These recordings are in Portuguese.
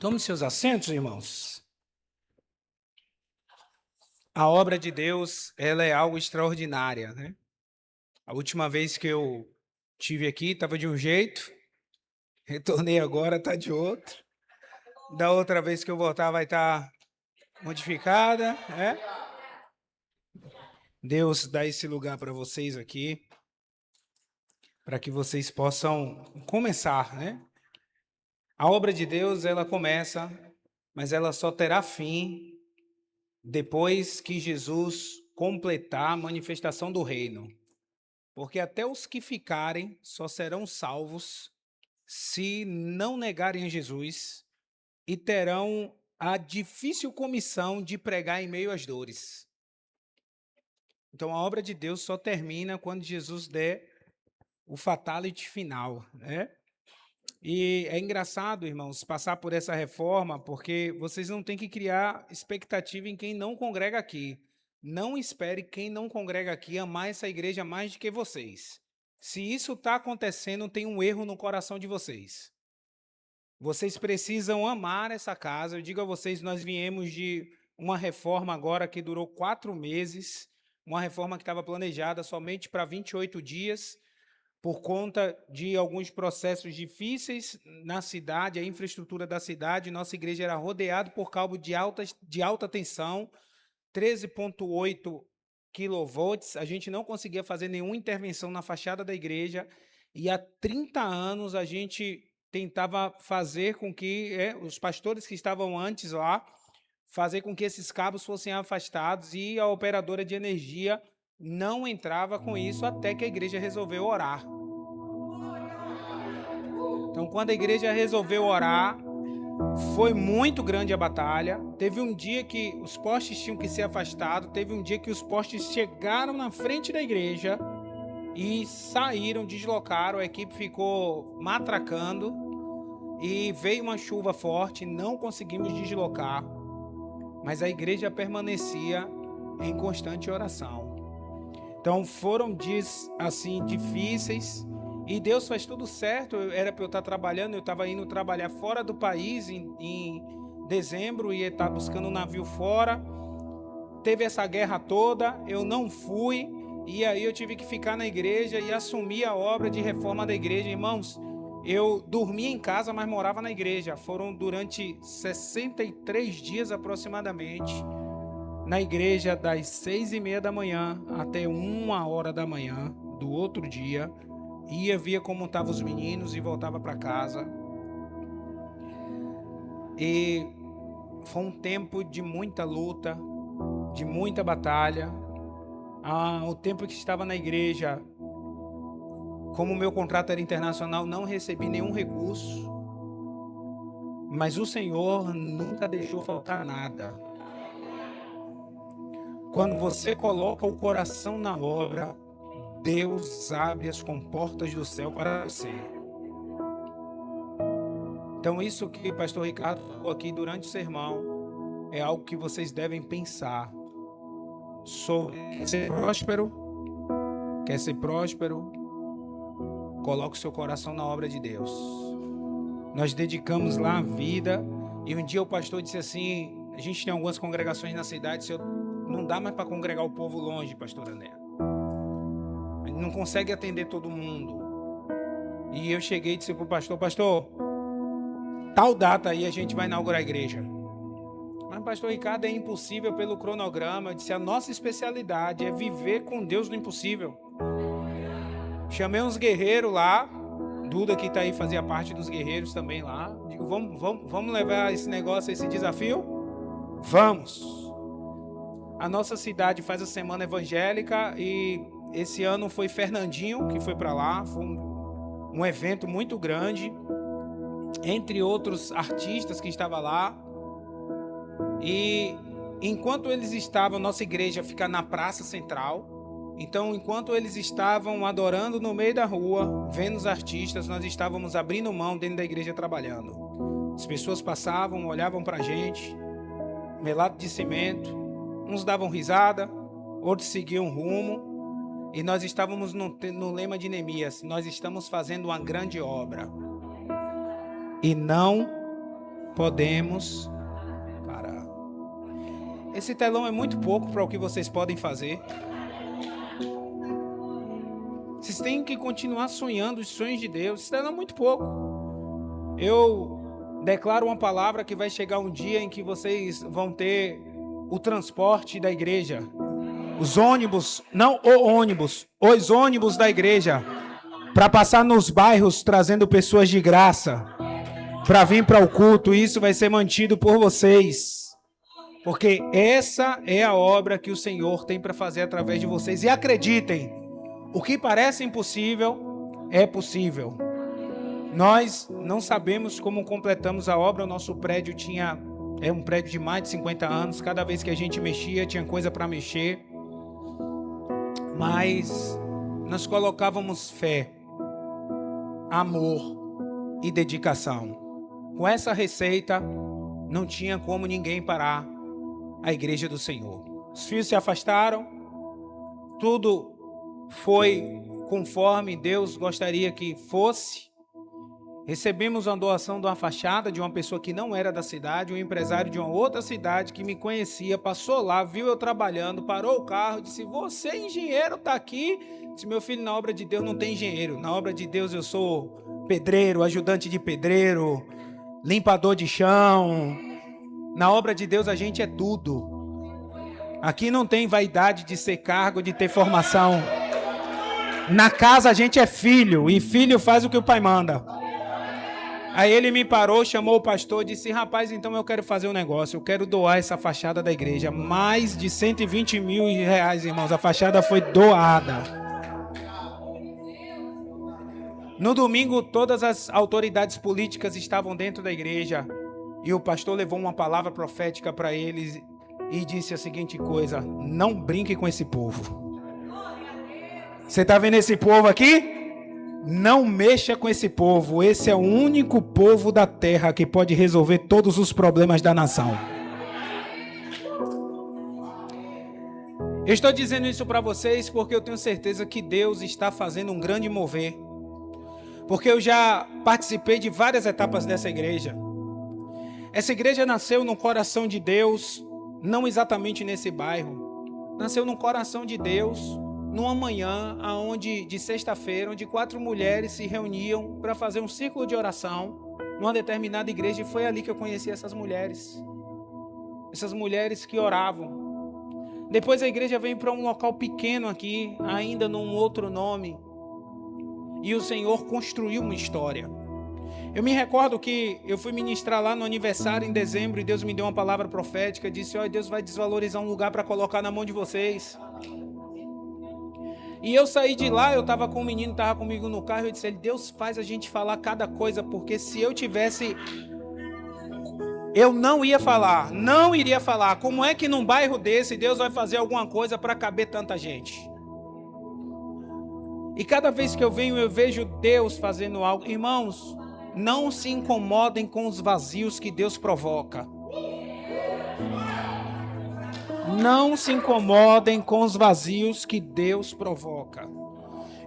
Tome seus assentos, irmãos. A obra de Deus, ela é algo extraordinária, né? A última vez que eu tive aqui estava de um jeito, retornei agora, está de outro. Da outra vez que eu voltar vai estar modificada, né? Deus dá esse lugar para vocês aqui, para que vocês possam começar, né? A obra de Deus, ela começa, mas ela só terá fim depois que Jesus completar a manifestação do reino. Porque até os que ficarem só serão salvos se não negarem a Jesus e terão a difícil comissão de pregar em meio às dores. Então a obra de Deus só termina quando Jesus der o fatality final, né? E é engraçado, irmãos, passar por essa reforma, porque vocês não têm que criar expectativa em quem não congrega aqui. Não espere quem não congrega aqui amar essa igreja mais do que vocês. Se isso está acontecendo, tem um erro no coração de vocês. Vocês precisam amar essa casa. Eu digo a vocês, nós viemos de uma reforma agora que durou 4 meses, uma reforma que estava planejada somente para 28 dias, por conta de alguns processos difíceis na cidade, a infraestrutura da cidade. Nossa igreja era rodeada por cabo de alta tensão, 13,8 kV. A gente não conseguia fazer nenhuma intervenção na fachada da igreja, e há 30 anos a gente tentava fazer com que os pastores que estavam antes lá, fazer com que esses cabos fossem afastados, e a operadora de energia não entrava com isso até que a igreja resolveu orar. Então, quando a igreja resolveu orar, foi muito grande a batalha. Teve um dia que os postes tinham que ser afastados, teve um dia que os postes chegaram na frente da igreja e saíram, deslocaram, a equipe ficou matracando e veio uma chuva forte, não conseguimos deslocar, mas a igreja permanecia em constante oração. Então foram dias assim difíceis, e Deus faz tudo certo. Era para eu estar trabalhando, eu estava indo trabalhar fora do país em dezembro, ia estar buscando um navio fora. Teve essa guerra toda, eu não fui, e aí eu tive que ficar na igreja e assumir a obra de reforma da igreja. Irmãos, eu dormia em casa, mas morava na igreja. Foram durante 63 dias aproximadamente na igreja, das 6:30 da manhã até 1h da manhã do outro dia. Ia, via como estavam os meninos e voltava para casa. E foi um tempo de muita luta, de muita batalha. O tempo que estava na igreja, como o meu contrato era internacional, não recebi nenhum recurso, mas o Senhor nunca deixou faltar nada. Quando você coloca o coração na obra, Deus abre as comportas do céu para você. Então isso que o pastor Ricardo falou aqui durante o sermão é algo que vocês devem pensar sobre. Quer ser próspero? Quer ser próspero? Coloque o seu coração na obra de Deus. Nós dedicamos lá a vida, e um dia o pastor disse assim: a gente tem algumas congregações na cidade, não dá mais para congregar o povo longe, pastor André. A gente não consegue atender todo mundo. E eu cheguei e disse para o pastor: pastor, tal data aí a gente vai inaugurar a igreja. Mas pastor Ricardo, é impossível pelo cronograma. Eu disse: a nossa especialidade é viver com Deus no impossível. Chamei uns guerreiros lá, Duda que está aí fazia parte dos guerreiros também lá. Digo: vamos levar esse negócio, esse desafio? Vamos! A nossa cidade faz a semana evangélica, e esse ano foi Fernandinho que foi para lá. Foi um evento muito grande, entre outros artistas que estavam lá. E enquanto eles estavam, nossa igreja fica na praça central. Então, enquanto eles estavam adorando no meio da rua, vendo os artistas, nós estávamos abrindo mão dentro da igreja trabalhando. As pessoas passavam, olhavam para a gente, melado de cimento, uns davam risada, outros seguiam rumo, e nós estávamos no lema de Neemias: nós estamos fazendo uma grande obra, e não podemos parar. Esse telão é muito pouco para o que vocês podem fazer. Vocês têm que continuar sonhando os sonhos de Deus. Esse telão é muito pouco. Eu declaro uma palavra que vai chegar um dia em que vocês vão ter o transporte da igreja. Os ônibus, não o ônibus, os ônibus da igreja, para passar nos bairros trazendo pessoas de graça, para vir para o culto. Isso vai ser mantido por vocês, porque essa é a obra que o Senhor tem para fazer através de vocês. E acreditem, o que parece impossível é possível. Nós não sabemos como completamos a obra. O nosso prédio é um prédio de mais de 50 anos. Cada vez que a gente mexia, tinha coisa para mexer. Mas nós colocávamos fé, amor e dedicação. Com essa receita, não tinha como ninguém parar a igreja do Senhor. Os filhos se afastaram, tudo foi conforme Deus gostaria que fosse. Recebemos uma doação de uma fachada de uma pessoa que não era da cidade, um empresário de uma outra cidade que me conhecia, passou lá, viu eu trabalhando, parou o carro, disse: você, engenheiro, está aqui? Disse: meu filho, na obra de Deus não tem engenheiro, na obra de Deus eu sou pedreiro, ajudante de pedreiro, limpador de chão. Na obra de Deus a gente é tudo. Aqui não tem vaidade de ser cargo, de ter formação. Na casa a gente é filho, e filho faz o que o pai manda. Aí ele me parou, chamou o pastor e disse: rapaz, então eu quero fazer um negócio, eu quero doar essa fachada da igreja. Mais de 120 mil reais, irmãos, a fachada foi doada. No domingo, todas as autoridades políticas estavam dentro da igreja e o pastor levou uma palavra profética para eles e disse a seguinte coisa: não brinque com esse povo. Você está vendo esse povo aqui? Não mexa com esse povo. Esse é o único povo da terra que pode resolver todos os problemas da nação. Eu estou dizendo isso para vocês porque eu tenho certeza que Deus está fazendo um grande mover. Porque eu já participei de várias etapas dessa igreja. Essa igreja nasceu no coração de Deus, não exatamente nesse bairro. Nasceu no coração de Deus, numa manhã de sexta-feira, onde 4 mulheres se reuniam para fazer um círculo de oração numa determinada igreja, e foi ali que eu conheci essas mulheres que oravam. Depois a igreja veio para um local pequeno aqui, ainda num outro nome, e o Senhor construiu uma história. Eu me recordo que eu fui ministrar lá no aniversário em dezembro e Deus me deu uma palavra profética, disse: olha, Deus vai desvalorizar um lugar para colocar na mão de vocês. E eu saí de lá, eu estava com um menino, estava comigo no carro, eu disse: Deus faz a gente falar cada coisa, porque se eu tivesse, eu não iria falar. Como é que num bairro desse Deus vai fazer alguma coisa para caber tanta gente? E cada vez que eu venho, eu vejo Deus fazendo algo. Irmãos, não se incomodem com os vazios que Deus provoca. Não se incomodem com os vazios que Deus provoca.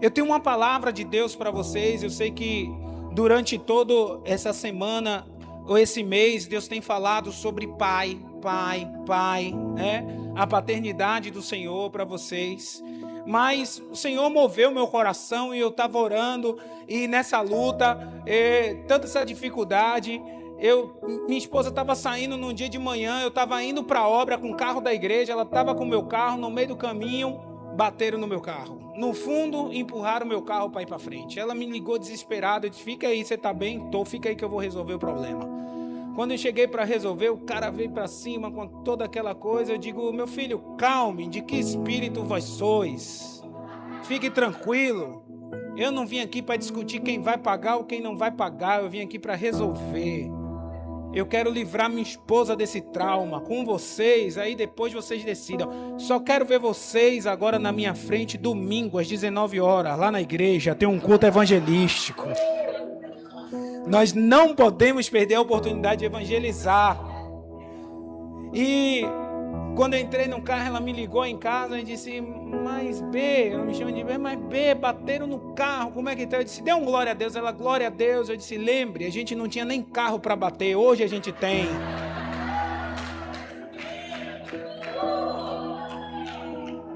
Eu tenho uma palavra de Deus para vocês. Eu sei que durante toda essa semana ou esse mês, Deus tem falado sobre pai, né? A paternidade do Senhor para vocês. Mas o Senhor moveu meu coração e eu estava orando, e nessa luta, tanta essa dificuldade, minha esposa estava saindo num dia de manhã, eu estava indo para a obra com o carro da igreja, ela estava com o meu carro, no meio do caminho, bateram no meu carro. No fundo, empurraram o meu carro para ir para frente. Ela me ligou desesperada, eu disse: fica aí, você está bem? Tô, fica aí que eu vou resolver o problema. Quando eu cheguei para resolver, o cara veio para cima com toda aquela coisa. Eu digo: meu filho, calme, de que espírito vós sois? Fique tranquilo. Eu não vim aqui para discutir quem vai pagar ou quem não vai pagar. Eu vim aqui para resolver. Eu quero livrar minha esposa desse trauma com vocês, aí depois vocês decidam. Só quero ver vocês agora na minha frente, domingo, às 19 horas, lá na igreja, tem um culto evangelístico. Nós não podemos perder a oportunidade de evangelizar. E Quando eu entrei no carro, ela me ligou em casa e disse, mas B, ela me chama de B, mas B, bateram no carro, como é que tá? Eu disse, dê um glória a Deus. Ela, glória a Deus. Eu disse, lembre, a gente não tinha nem carro para bater, hoje a gente tem.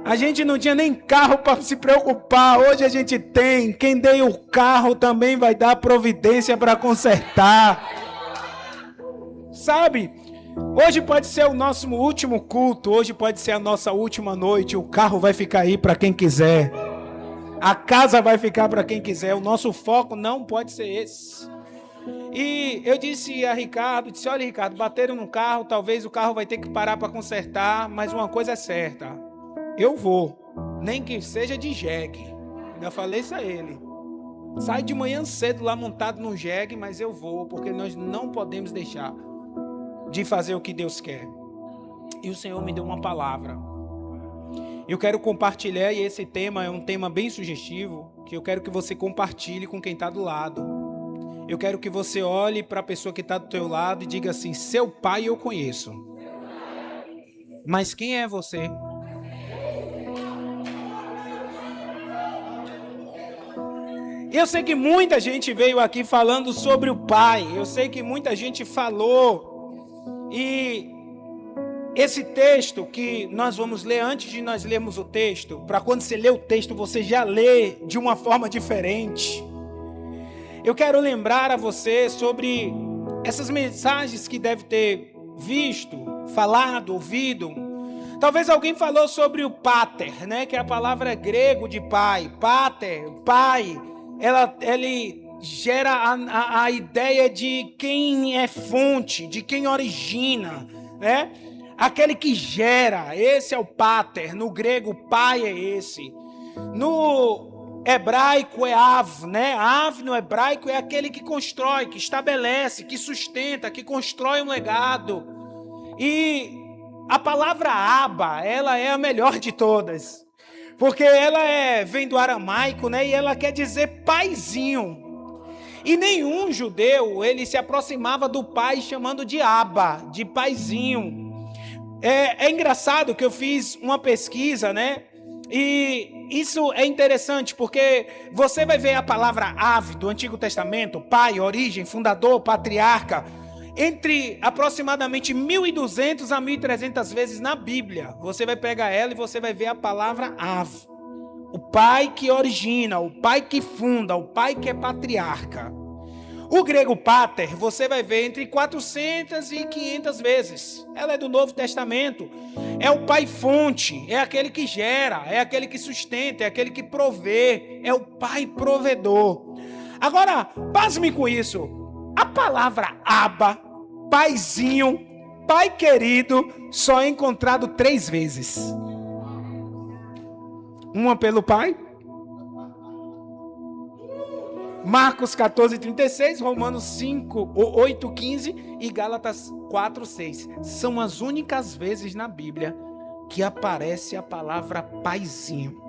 A gente não tinha nem carro para se preocupar, hoje a gente tem. Quem deu o carro também vai dar providência para consertar. Sabe? Hoje pode ser o nosso último culto, hoje pode ser a nossa última noite, o carro vai ficar aí para quem quiser. A casa vai ficar para quem quiser, o nosso foco não pode ser esse. E eu disse a Ricardo, olha Ricardo, bateram no carro, talvez o carro vai ter que parar para consertar, mas uma coisa é certa, eu vou, nem que seja de jegue. Ainda falei isso a ele. Sai de manhã cedo lá montado no jegue, mas eu vou, porque nós não podemos deixar de fazer o que Deus quer. E o Senhor me deu uma palavra. Eu quero compartilhar, e esse tema é um tema bem sugestivo, que eu quero que você compartilhe com quem está do lado. Eu quero que você olhe para a pessoa que está do teu lado e diga assim, seu pai eu conheço. Mas quem é você? Eu sei que muita gente veio aqui falando sobre o pai. Eu sei que muita gente falou. E esse texto que nós vamos ler, antes de nós lermos o texto, para quando você lê o texto, você já lê de uma forma diferente. Eu quero lembrar a você sobre essas mensagens que deve ter visto, falado, ouvido. Talvez alguém falou sobre o pater, né? Que é a palavra grego de pai. Pater, pai. Ele gera a ideia de quem é fonte, de quem origina, né? Aquele que gera, esse é o pater. No grego, pai é esse. No hebraico é av, né? Av no hebraico é aquele que constrói, que estabelece, que sustenta, que constrói um legado. E a palavra Abba, ela é a melhor de todas. Porque ela vem do aramaico, né? E ela quer dizer paizinho. E nenhum judeu, ele se aproximava do pai chamando de Abba, de paizinho. É engraçado que eu fiz uma pesquisa, né? E isso é interessante, porque você vai ver a palavra Av do Antigo Testamento, pai, origem, fundador, patriarca, entre aproximadamente 1.200 a 1.300 vezes na Bíblia. Você vai pegar ela e você vai ver a palavra Av. O pai que origina, o pai que funda, o pai que é patriarca. O grego pater, você vai ver entre 400 e 500 vezes. Ela é do Novo Testamento. É o pai fonte, é aquele que gera, é aquele que sustenta, é aquele que provê, é o pai provedor. Agora, pasme com isso. A palavra Abba, paizinho, pai querido, só é encontrado 3 vezes. Uma pelo pai, Marcos 14:36, Romanos 8:15 e Gálatas 4:6. São as únicas vezes na Bíblia que aparece a palavra paizinho.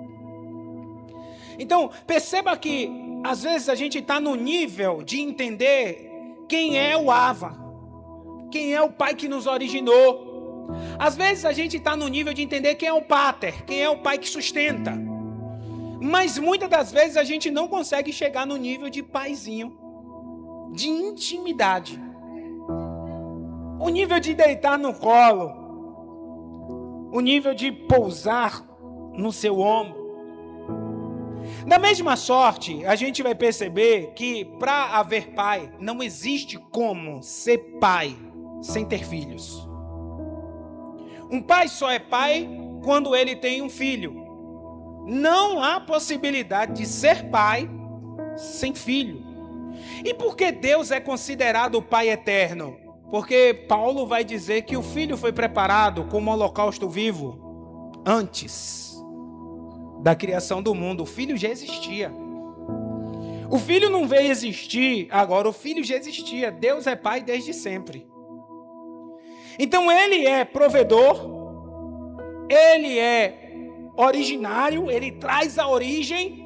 Então, perceba que às vezes a gente está no nível de entender quem é o Ava, quem é o pai que nos originou. Às vezes a gente está no nível de entender quem é o pater, quem é o pai que sustenta. Mas muitas das vezes a gente não consegue chegar no nível de paizinho, de intimidade. O nível de deitar no colo, o nível de pousar no seu ombro. Da mesma sorte, a gente vai perceber que para haver pai, não existe como ser pai sem ter filhos. Um pai só é pai quando ele tem um filho. Não há possibilidade de ser pai sem filho. E por que Deus é considerado o Pai eterno? Porque Paulo vai dizer que o filho foi preparado como holocausto vivo antes da criação do mundo. O filho já existia. O filho não veio existir agora, o filho já existia. Deus é pai desde sempre. Então ele é provedor, ele é originário, ele traz a origem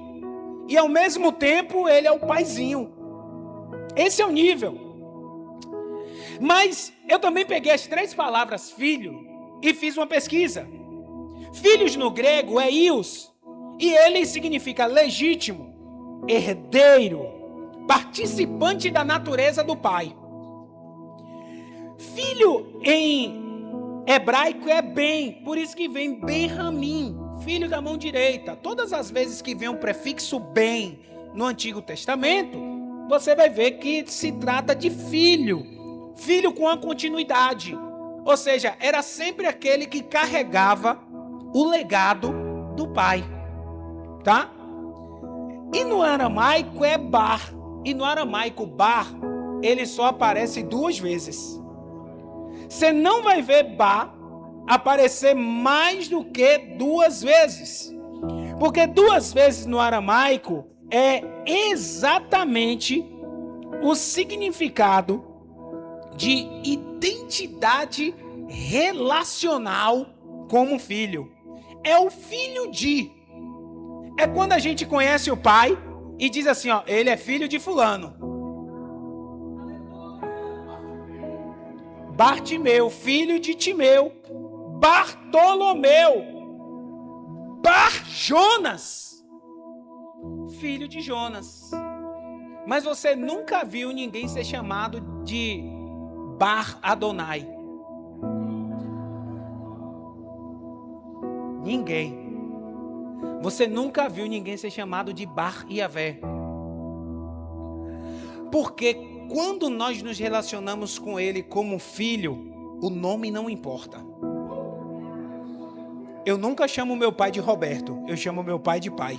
e ao mesmo tempo ele é o paizinho. Esse é o nível. Mas eu também peguei as 3 palavras filho e fiz uma pesquisa. Filhos no grego é ios, e ele significa legítimo, herdeiro, participante da natureza do pai. Filho em hebraico é bem, por isso que vem Ben-Hamim, filho da mão direita. Todas as vezes que vem um prefixo bem no Antigo Testamento, você vai ver que se trata de filho, filho com a continuidade. Ou seja, era sempre aquele que carregava o legado do pai, tá? E no aramaico é bar, e no aramaico bar, ele só aparece 2 vezes. Você não vai ver bar aparecer mais do que 2 vezes. Porque 2 vezes no aramaico é exatamente o significado de identidade relacional como filho. É o filho de. É quando a gente conhece o pai e diz assim, ó, ele é filho de fulano. Bartimeu, filho de Timeu. Bartolomeu. Bar-Jonas, filho de Jonas. Mas você nunca viu ninguém ser chamado de Bar-Adonai. Ninguém. Você nunca viu ninguém ser chamado de Bar-Yavé. Porque quando nós nos relacionamos com ele como filho, o nome não importa. Eu nunca chamo meu pai de Roberto, eu chamo meu pai de pai.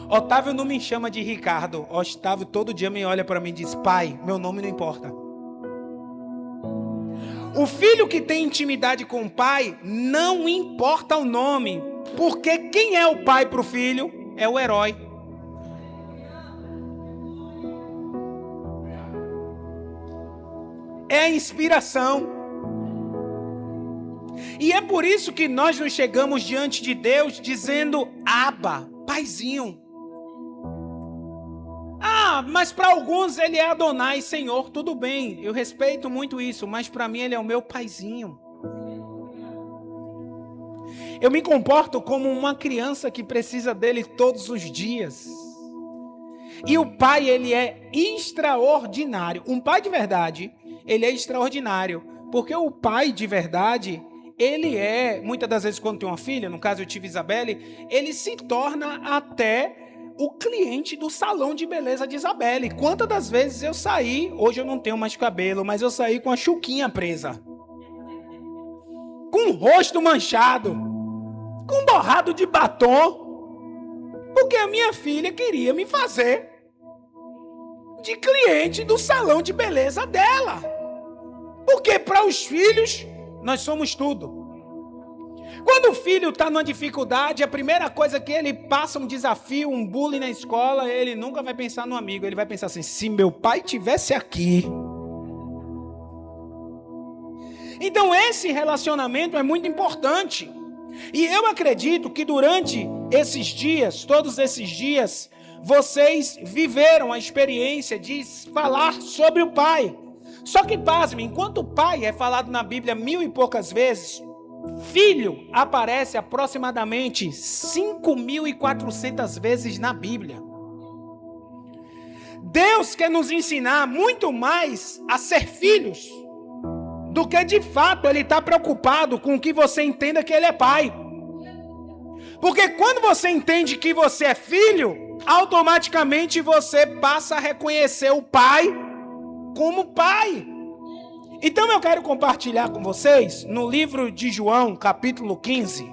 Otávio não me chama de Ricardo. Otávio todo dia me olha para mim e diz, pai, meu nome não importa. O filho que tem intimidade com o pai, não importa o nome, porque quem é o pai para o filho é o herói. É a inspiração. E é por isso que nós nos chegamos diante de Deus dizendo, Abba, paizinho. Ah, mas para alguns ele é Adonai, Senhor, tudo bem, eu respeito muito isso, mas para mim ele é o meu paizinho. Eu me comporto como uma criança que precisa dele todos os dias. E o pai, ele é extraordinário. Um pai de verdade, ele é extraordinário, porque o pai de verdade, ele é, muitas das vezes quando tem uma filha, no caso eu tive Isabelle, ele se torna até o cliente do salão de beleza de Isabelle. Quantas das vezes eu saí, hoje eu não tenho mais cabelo, mas eu saí com a chuquinha presa, com o rosto manchado, com borrado de batom, porque a minha filha queria me fazer de cliente do salão de beleza dela. Porque para os filhos, nós somos tudo. Quando o filho está numa dificuldade, a primeira coisa que ele passa um desafio, um bullying na escola, ele nunca vai pensar no amigo, ele vai pensar assim, se meu pai tivesse aqui. Então esse relacionamento é muito importante. E eu acredito que durante esses dias, todos esses dias, vocês viveram a experiência de falar sobre o pai. Só que, pasme, enquanto o pai é falado na Bíblia 1000 e poucas vezes, filho aparece aproximadamente 5.400 vezes na Bíblia. Deus quer nos ensinar muito mais a ser filhos do que de fato ele está preocupado com que você entenda que ele é pai. Porque quando você entende que você é filho, automaticamente você passa a reconhecer o pai como pai. Então eu quero compartilhar com vocês no livro de João, capítulo 15,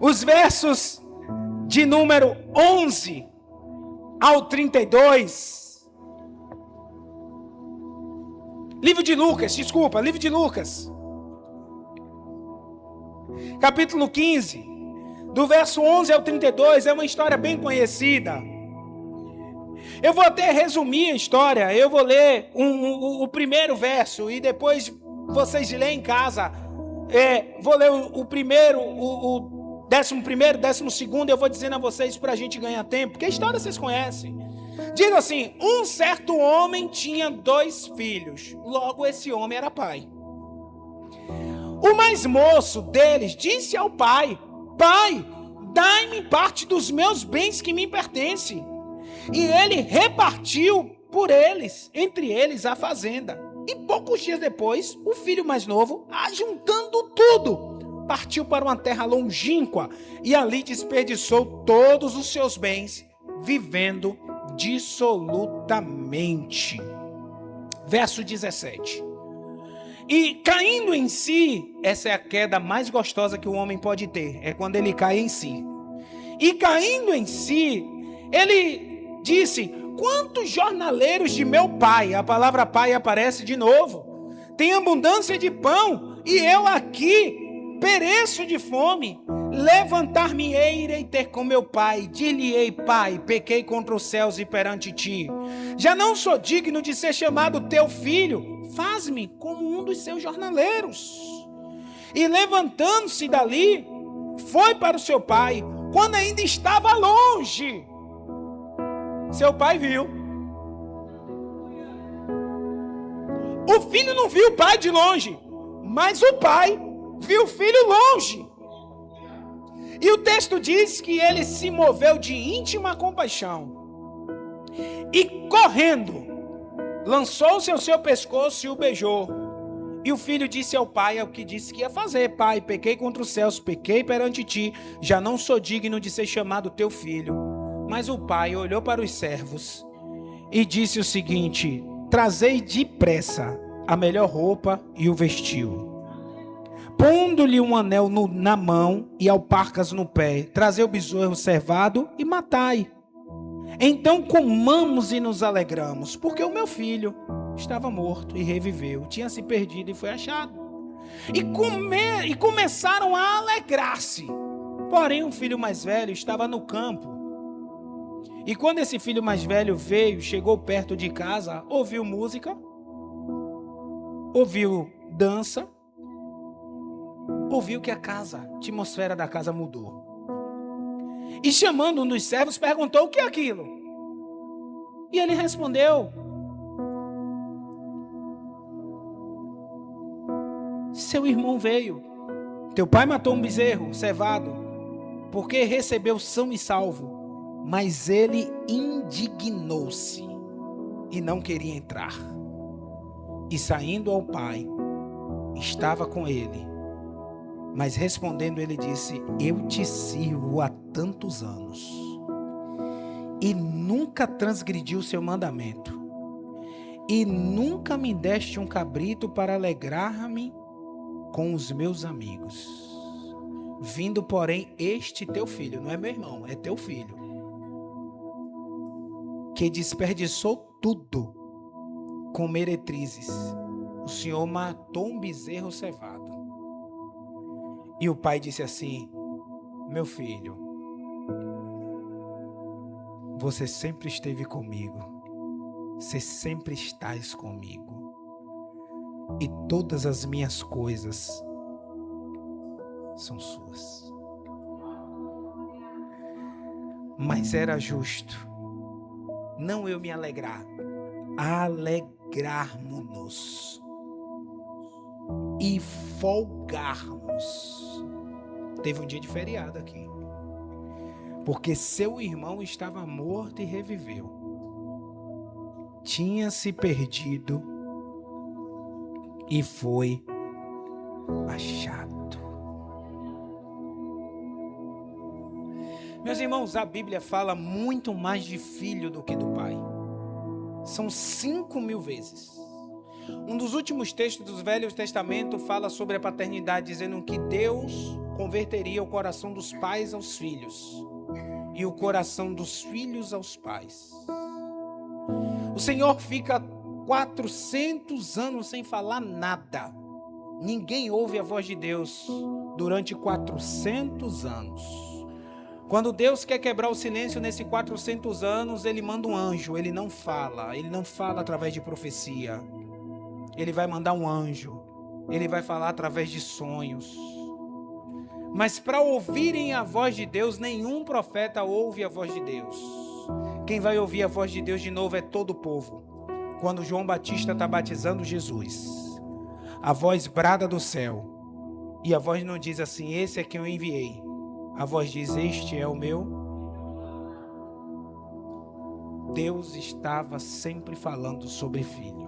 os versos de número 11 ao 32. Livro de Lucas, capítulo 15, do verso 11 ao 32, é uma história bem conhecida. Eu vou até resumir a história, eu vou ler o primeiro verso e depois vocês leem em casa. Vou ler o primeiro, o 11º, 12º, eu vou dizendo a vocês para a gente ganhar tempo, porque a história vocês conhecem. Diz assim: um certo homem tinha 2 filhos, logo esse homem era pai. O mais moço deles disse ao pai: Pai, dai-me parte dos meus bens que me pertencem. E ele repartiu por eles, entre eles, a fazenda. E poucos dias depois, o filho mais novo, ajuntando tudo, partiu para uma terra longínqua e ali desperdiçou todos os seus bens, vivendo dissolutamente. Verso 17. E caindo em si, essa é a queda mais gostosa que o homem pode ter, é quando ele cai em si. E caindo em si, ele disse: quantos jornaleiros de meu pai, a palavra pai aparece de novo, tem abundância de pão, e eu aqui pereço de fome. Levantar-me-ei, irei ter com meu pai, dir-lhe-ei: Pai, pequei contra os céus e perante ti. Já não sou digno de ser chamado teu filho, faz-me como um dos seus jornaleiros. E levantando-se dali, foi para o seu pai, quando ainda estava longe. Seu pai viu. O filho não viu o pai de longe, mas o pai viu o filho longe. E o texto diz que ele se moveu de íntima compaixão e, correndo, lançou-se ao seu pescoço e o beijou. E o filho disse ao pai o que disse que ia fazer: Pai, pequei contra os céus, pequei perante ti, já não sou digno de ser chamado teu filho. Mas o pai olhou para os servos e disse o seguinte: trazei depressa a melhor roupa e o vestiu. Pondo-lhe um anel na mão e alparcas no pé, trazei o bezerro cevado e matai. Então comamos e nos alegramos, porque o meu filho estava morto e reviveu, tinha se perdido e foi achado. E começaram a alegrar-se. Porém, o filho mais velho estava no campo. E quando esse filho mais velho veio, chegou perto de casa, ouviu música, ouviu dança, ouviu que a atmosfera da casa mudou. E chamando um dos servos, perguntou: o que é aquilo? E ele respondeu: seu irmão veio, teu pai matou um bezerro cevado, porque recebeu são e salvo, mas ele indignou-se e não queria entrar. E saindo ao pai, estava com ele, mas respondendo ele disse: eu te sirvo há tantos anos e nunca transgredi o seu mandamento, e nunca me deste um cabrito para alegrar-me com os meus amigos. Vindo, porém, este teu filho, não é meu irmão, é teu filho, que desperdiçou tudo com meretrizes, o Senhor matou um bezerro cevado. E o pai disse assim: meu filho, você sempre esteve comigo, você sempre estás comigo, e todas as minhas coisas são suas. Mas era justo, não eu me alegrar, alegrarmos-nos e folgarmos. Teve um dia de feriado aqui, porque seu irmão estava morto e reviveu, tinha se perdido e foi achado. Meus irmãos, a Bíblia fala muito mais de filho do que do pai. São 5.000 vezes. Um dos últimos textos do Velho Testamento fala sobre a paternidade, dizendo que Deus converteria o coração dos pais aos filhos e o coração dos filhos aos pais. O Senhor fica 400 anos sem falar nada. Ninguém ouve a voz de Deus durante 400 anos. Quando Deus quer quebrar o silêncio nesses 400 anos, Ele manda um anjo. Ele não fala através de profecia. Ele vai mandar um anjo. Ele vai falar através de sonhos. Mas para ouvirem a voz de Deus, nenhum profeta ouve a voz de Deus. Quem vai ouvir a voz de Deus de novo é todo o povo. Quando João Batista está batizando Jesus, a voz brada do céu. E a voz não diz assim, esse é quem eu enviei. A voz diz, este é o meu. Deus estava sempre falando sobre filho.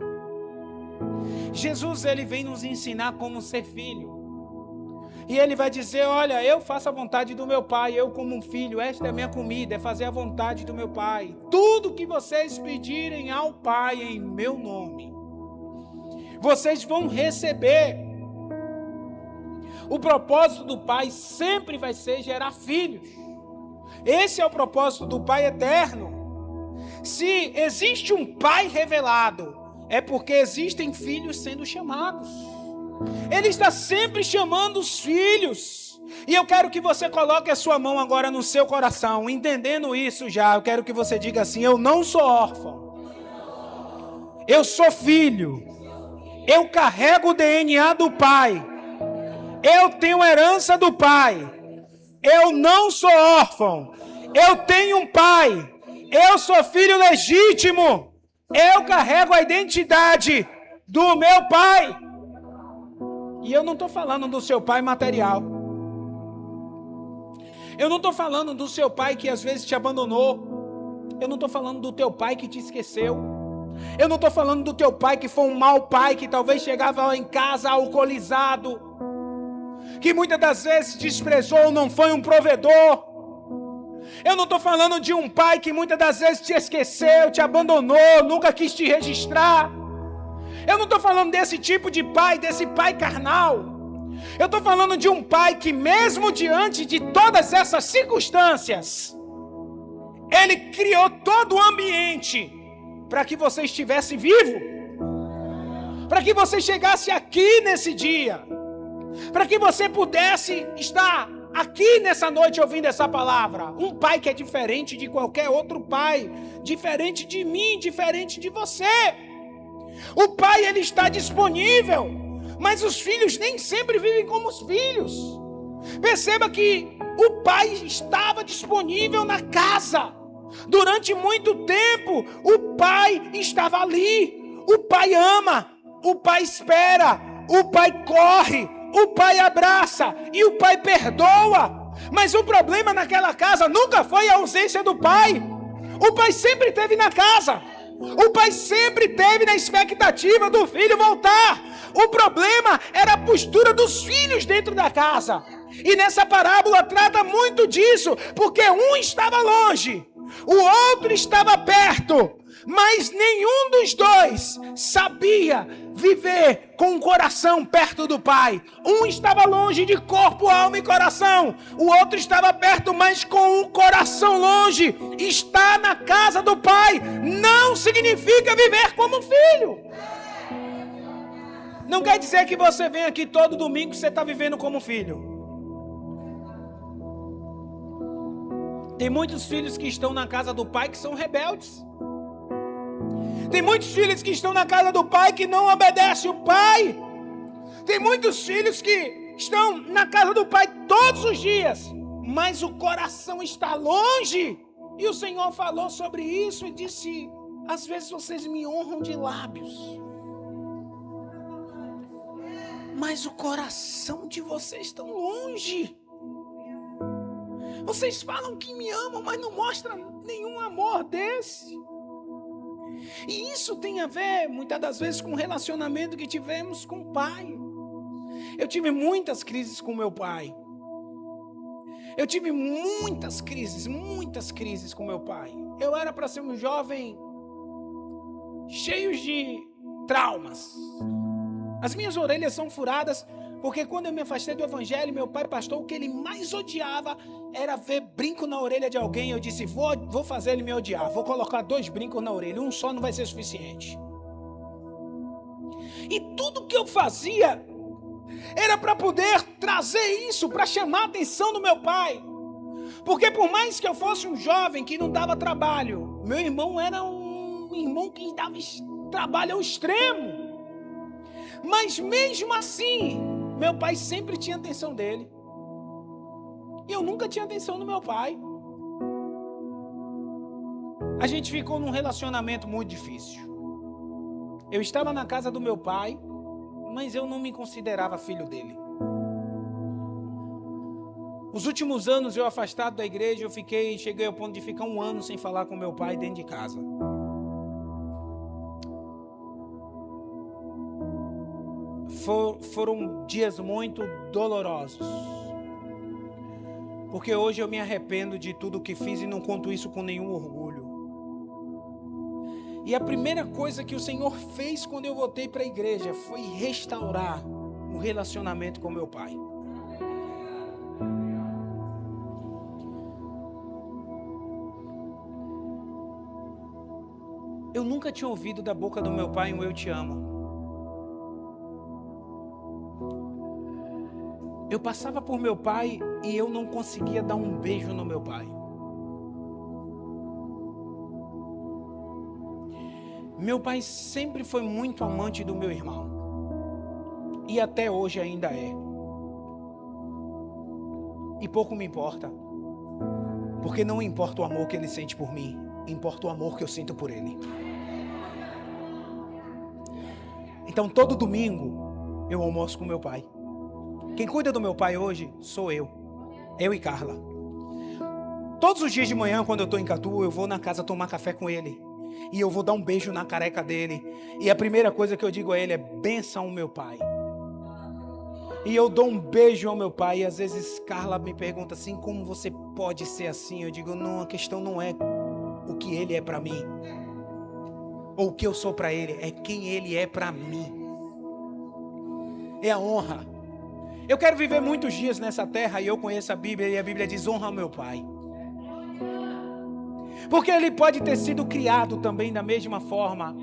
Jesus, ele vem nos ensinar como ser filho. E ele vai dizer, olha, eu faço a vontade do meu pai, eu como um filho, esta é a minha comida, é fazer a vontade do meu pai. Tudo que vocês pedirem ao pai em meu nome, vocês vão receber. O propósito do pai sempre vai ser gerar filhos. Esse é o propósito do pai eterno. Se existe um pai revelado, é porque existem filhos sendo chamados. Ele está sempre chamando os filhos. E eu quero que você coloque a sua mão agora no seu coração. Entendendo isso já, eu quero que você diga assim, eu não sou órfão. Eu sou filho. Eu carrego o DNA do pai. Eu tenho herança do pai. Eu não sou órfão. Eu tenho um pai. Eu sou filho legítimo. Eu carrego a identidade do meu pai. E eu não estou falando do seu pai material. Eu não estou falando do seu pai que às vezes te abandonou. Eu não estou falando do teu pai que te esqueceu. Eu não estou falando do teu pai que foi um mau pai, que talvez chegava em casa alcoolizado, que muitas das vezes desprezou, não foi um provedor. Eu não estou falando de um pai que muitas das vezes te esqueceu, te abandonou, nunca quis te registrar. Eu não estou falando desse tipo de pai, desse pai carnal. Eu estou falando de um pai que mesmo diante de todas essas circunstâncias, ele criou todo o ambiente para que você estivesse vivo, para que você chegasse aqui nesse dia, para que você pudesse estar aqui nessa noite ouvindo essa palavra. Um pai que é diferente de qualquer outro pai, diferente de mim, diferente de você. O pai, ele está disponível, mas os filhos nem sempre vivem como os filhos. Perceba que o pai estava disponível na casa. Durante muito tempo, o pai estava ali. O pai ama, o pai espera, o pai corre, o pai abraça e o pai perdoa. Mas o problema naquela casa nunca foi a ausência do pai. O pai sempre esteve na casa. O pai sempre esteve na expectativa do filho voltar. O problema era a postura dos filhos dentro da casa. E nessa parábola trata muito disso, porque um estava longe, o outro estava perto, mas nenhum dos dois sabia viver com o coração perto do pai. Um estava longe de corpo, alma e coração. O outro estava perto, mas com o coração longe. Estar na casa do pai não significa viver como filho. Não quer dizer que você vem aqui todo domingo e você está vivendo como filho. Tem muitos filhos que estão na casa do pai que são rebeldes. Tem muitos filhos que estão na casa do pai que não obedecem o pai. Tem muitos filhos que estão na casa do pai todos os dias, mas o coração está longe. E o Senhor falou sobre isso e disse, às vezes vocês me honram de lábios, mas o coração de vocês está longe. Vocês falam que me amam, mas não mostram nenhum amor desse. E isso tem a ver, muitas das vezes, com o relacionamento que tivemos com o pai. Eu tive muitas crises com meu pai. Eu tive muitas crises com meu pai. Eu era para ser um jovem cheio de traumas. As minhas orelhas são furadas, porque quando eu me afastei do evangelho, meu pai pastor, o que ele mais odiava era ver brinco na orelha de alguém. Eu disse, vou fazer ele me odiar, vou colocar 2 brincos na orelha, um só não vai ser suficiente. E tudo que eu fazia era para poder trazer isso, para chamar a atenção do meu pai. Porque por mais que eu fosse um jovem que não dava trabalho, meu irmão era um irmão que dava trabalho ao extremo. Mas mesmo assim, meu pai sempre tinha atenção dele. E eu nunca tinha atenção do meu pai. A gente ficou num relacionamento muito difícil. Eu estava na casa do meu pai, mas eu não me considerava filho dele. Os últimos anos eu afastado da igreja, cheguei ao ponto de ficar 1 ano sem falar com meu pai dentro de casa. Foram dias muito dolorosos. Porque hoje eu me arrependo de tudo que fiz e não conto isso com nenhum orgulho. E a primeira coisa que o Senhor fez quando eu voltei para a igreja foi restaurar o relacionamento com meu pai. Eu nunca tinha ouvido da boca do meu pai um eu te amo. Eu passava por meu pai e eu não conseguia dar um beijo no meu pai. Meu pai sempre foi muito amante do meu irmão. E até hoje ainda é. E pouco me importa. Porque não importa o amor que ele sente por mim, importa o amor que eu sinto por ele. Então todo domingo eu almoço com meu pai. Quem cuida do meu pai hoje sou eu. Eu e Carla. Todos os dias de manhã, quando eu estou em Catu, eu vou na casa tomar café com ele. E eu vou dar um beijo na careca dele. E a primeira coisa que eu digo a ele é: benção, meu pai. E eu dou um beijo ao meu pai. E às vezes Carla me pergunta assim: como você pode ser assim? Eu digo: não, a questão não é o que ele é para mim, ou o que eu sou para ele, é quem ele é para mim. É a honra. Eu quero viver muitos dias nessa terra e eu conheço a Bíblia e a Bíblia diz: honra meu pai. Porque ele pode ter sido criado também da mesma forma.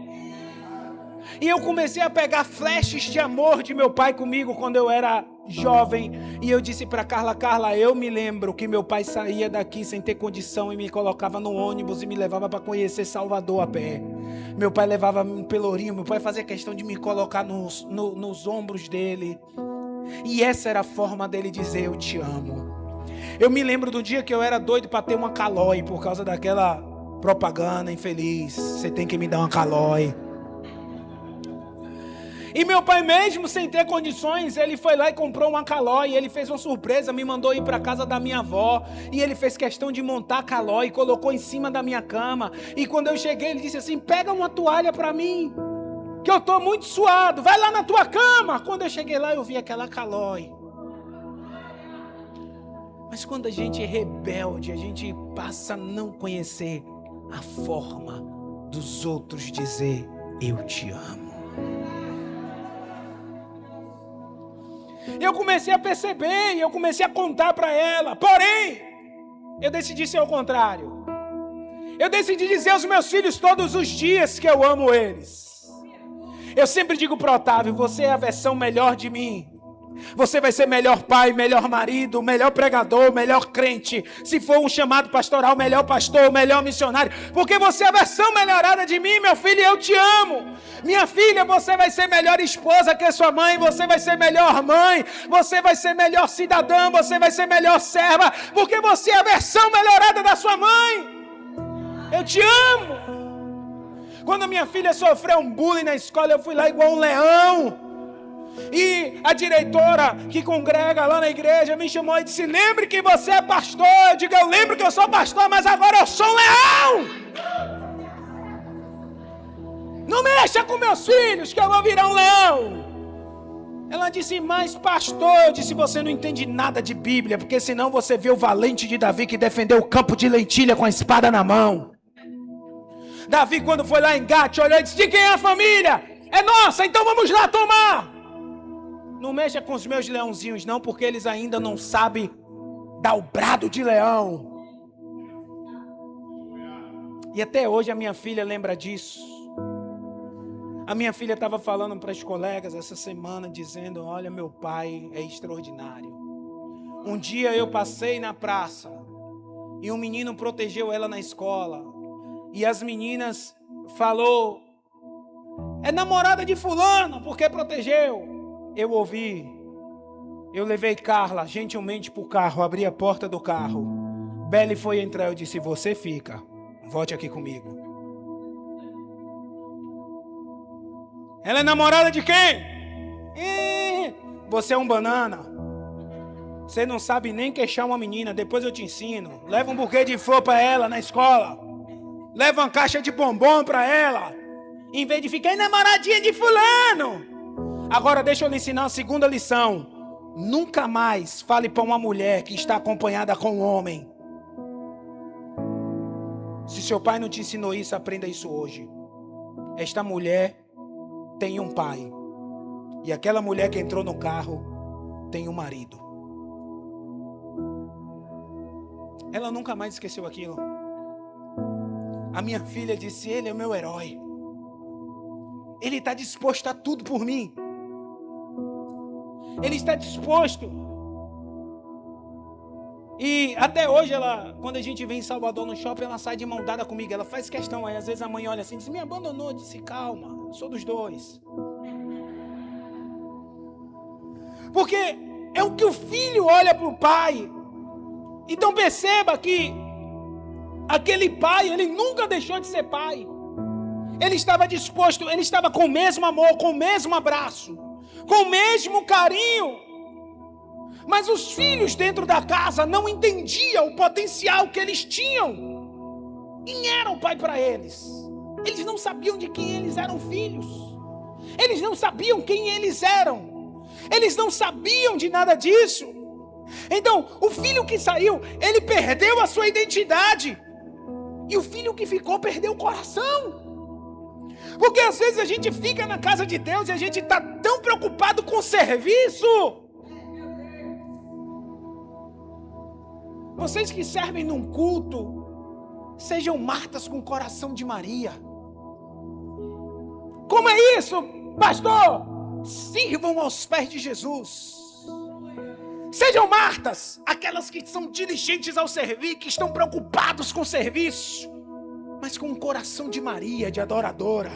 E eu comecei a pegar flashes de amor de meu pai comigo quando eu era jovem. E eu disse para Carla: Carla, eu me lembro que meu pai saía daqui sem ter condição e me colocava no ônibus e me levava para conhecer Salvador a pé. Meu pai levava um pelourinho, meu pai fazia questão de me colocar nos ombros dele. E essa era a forma dele dizer: eu te amo. Eu me lembro do dia que eu era doido para ter uma Caloi por causa daquela propaganda infeliz. Você tem que me dar uma Caloi. E meu pai, mesmo sem ter condições, ele foi lá e comprou uma Caloi. Ele fez uma surpresa, me mandou ir para casa da minha avó. E ele fez questão de montar a Caloi e colocou em cima da minha cama. E quando eu cheguei, ele disse assim: pega uma toalha para mim, que eu estou muito suado, vai lá na tua cama. Quando eu cheguei lá, eu vi aquela Caloi. Mas quando a gente é rebelde, a gente passa a não conhecer a forma dos outros dizer: eu te amo. Eu comecei a perceber e eu comecei a contar para ela. Porém, eu decidi ser o contrário. Eu decidi dizer aos meus filhos todos os dias que eu amo eles. Eu sempre digo para o Otávio: você é a versão melhor de mim. Você vai ser melhor pai, melhor marido, melhor pregador, melhor crente. Se for um chamado pastoral, melhor pastor, melhor missionário. Porque você é a versão melhorada de mim, meu filho, e eu te amo. Minha filha, você vai ser melhor esposa que a sua mãe. Você vai ser melhor mãe. Você vai ser melhor cidadã. Você vai ser melhor serva. Porque você é a versão melhorada da sua mãe. Eu te amo. Quando minha filha sofreu um bullying na escola, eu fui lá igual um leão. E a diretora que congrega lá na igreja me chamou e disse: lembre que você é pastor. Eu digo: eu lembro que eu sou pastor, mas agora eu sou um leão. Não mexa com meus filhos, que eu vou virar um leão. Ela disse: mas pastor, eu disse: você não entende nada de Bíblia, porque senão você vê o valente de Davi que defendeu o campo de lentilha com a espada na mão. Davi, quando foi lá em Gate, olhou e disse: de quem é a família? É nossa, então vamos lá tomar. Não mexa com os meus leãozinhos não, porque eles ainda não sabem dar o brado de leão. E até hoje a minha filha lembra disso. A minha filha estava falando para as colegas essa semana, dizendo: olha, meu pai é extraordinário. Um dia eu passei na praça e um menino protegeu ela na escola. E as meninas falou: é namorada de fulano, porque protegeu. Eu ouvi, eu levei Carla gentilmente para o carro, abri a porta do carro. Belle foi entrar, eu disse: você fica, volte aqui comigo. Ela é namorada de quem? Você é um banana. Você não sabe nem queixar uma menina. Depois eu te ensino. Leva um buquê de flor para ela na escola. Leva uma caixa de bombom para ela. Em vez de ficar namoradinha de fulano. Agora deixa eu lhe ensinar a segunda lição. Nunca mais fale para uma mulher que está acompanhada com um homem. Se seu pai não te ensinou isso, aprenda isso hoje. Esta mulher tem um pai. E aquela mulher que entrou no carro tem um marido. Ela nunca mais esqueceu aquilo. A minha filha disse: ele é o meu herói. Ele está disposto a tudo por mim. Ele está disposto. E até hoje, quando a gente vem em Salvador no shopping, ela sai de mão dada comigo. Ela faz questão. Aí às vezes a mãe olha assim e diz: me abandonou. Eu disse: calma, eu sou dos dois. Porque é o que o filho olha para o pai. Então perceba que aquele pai, ele nunca deixou de ser pai. Ele estava disposto, ele estava com o mesmo amor, com o mesmo abraço, com o mesmo carinho. Mas os filhos dentro da casa não entendiam o potencial que eles tinham. Quem era o pai para eles? Eles não sabiam de quem eles eram filhos. Eles não sabiam quem eles eram. Eles não sabiam de nada disso. Então, o filho que saiu, ele perdeu a sua identidade. E o filho que ficou, perdeu o coração. Porque às vezes a gente fica na casa de Deus e a gente está tão preocupado com o serviço. Vocês que servem num culto, sejam Martas com o coração de Maria. Como é isso, pastor? Sirvam aos pés de Jesus. Sejam Martas, aquelas que são diligentes ao servir, que estão preocupados com o serviço, mas com o coração de Maria, de adoradora.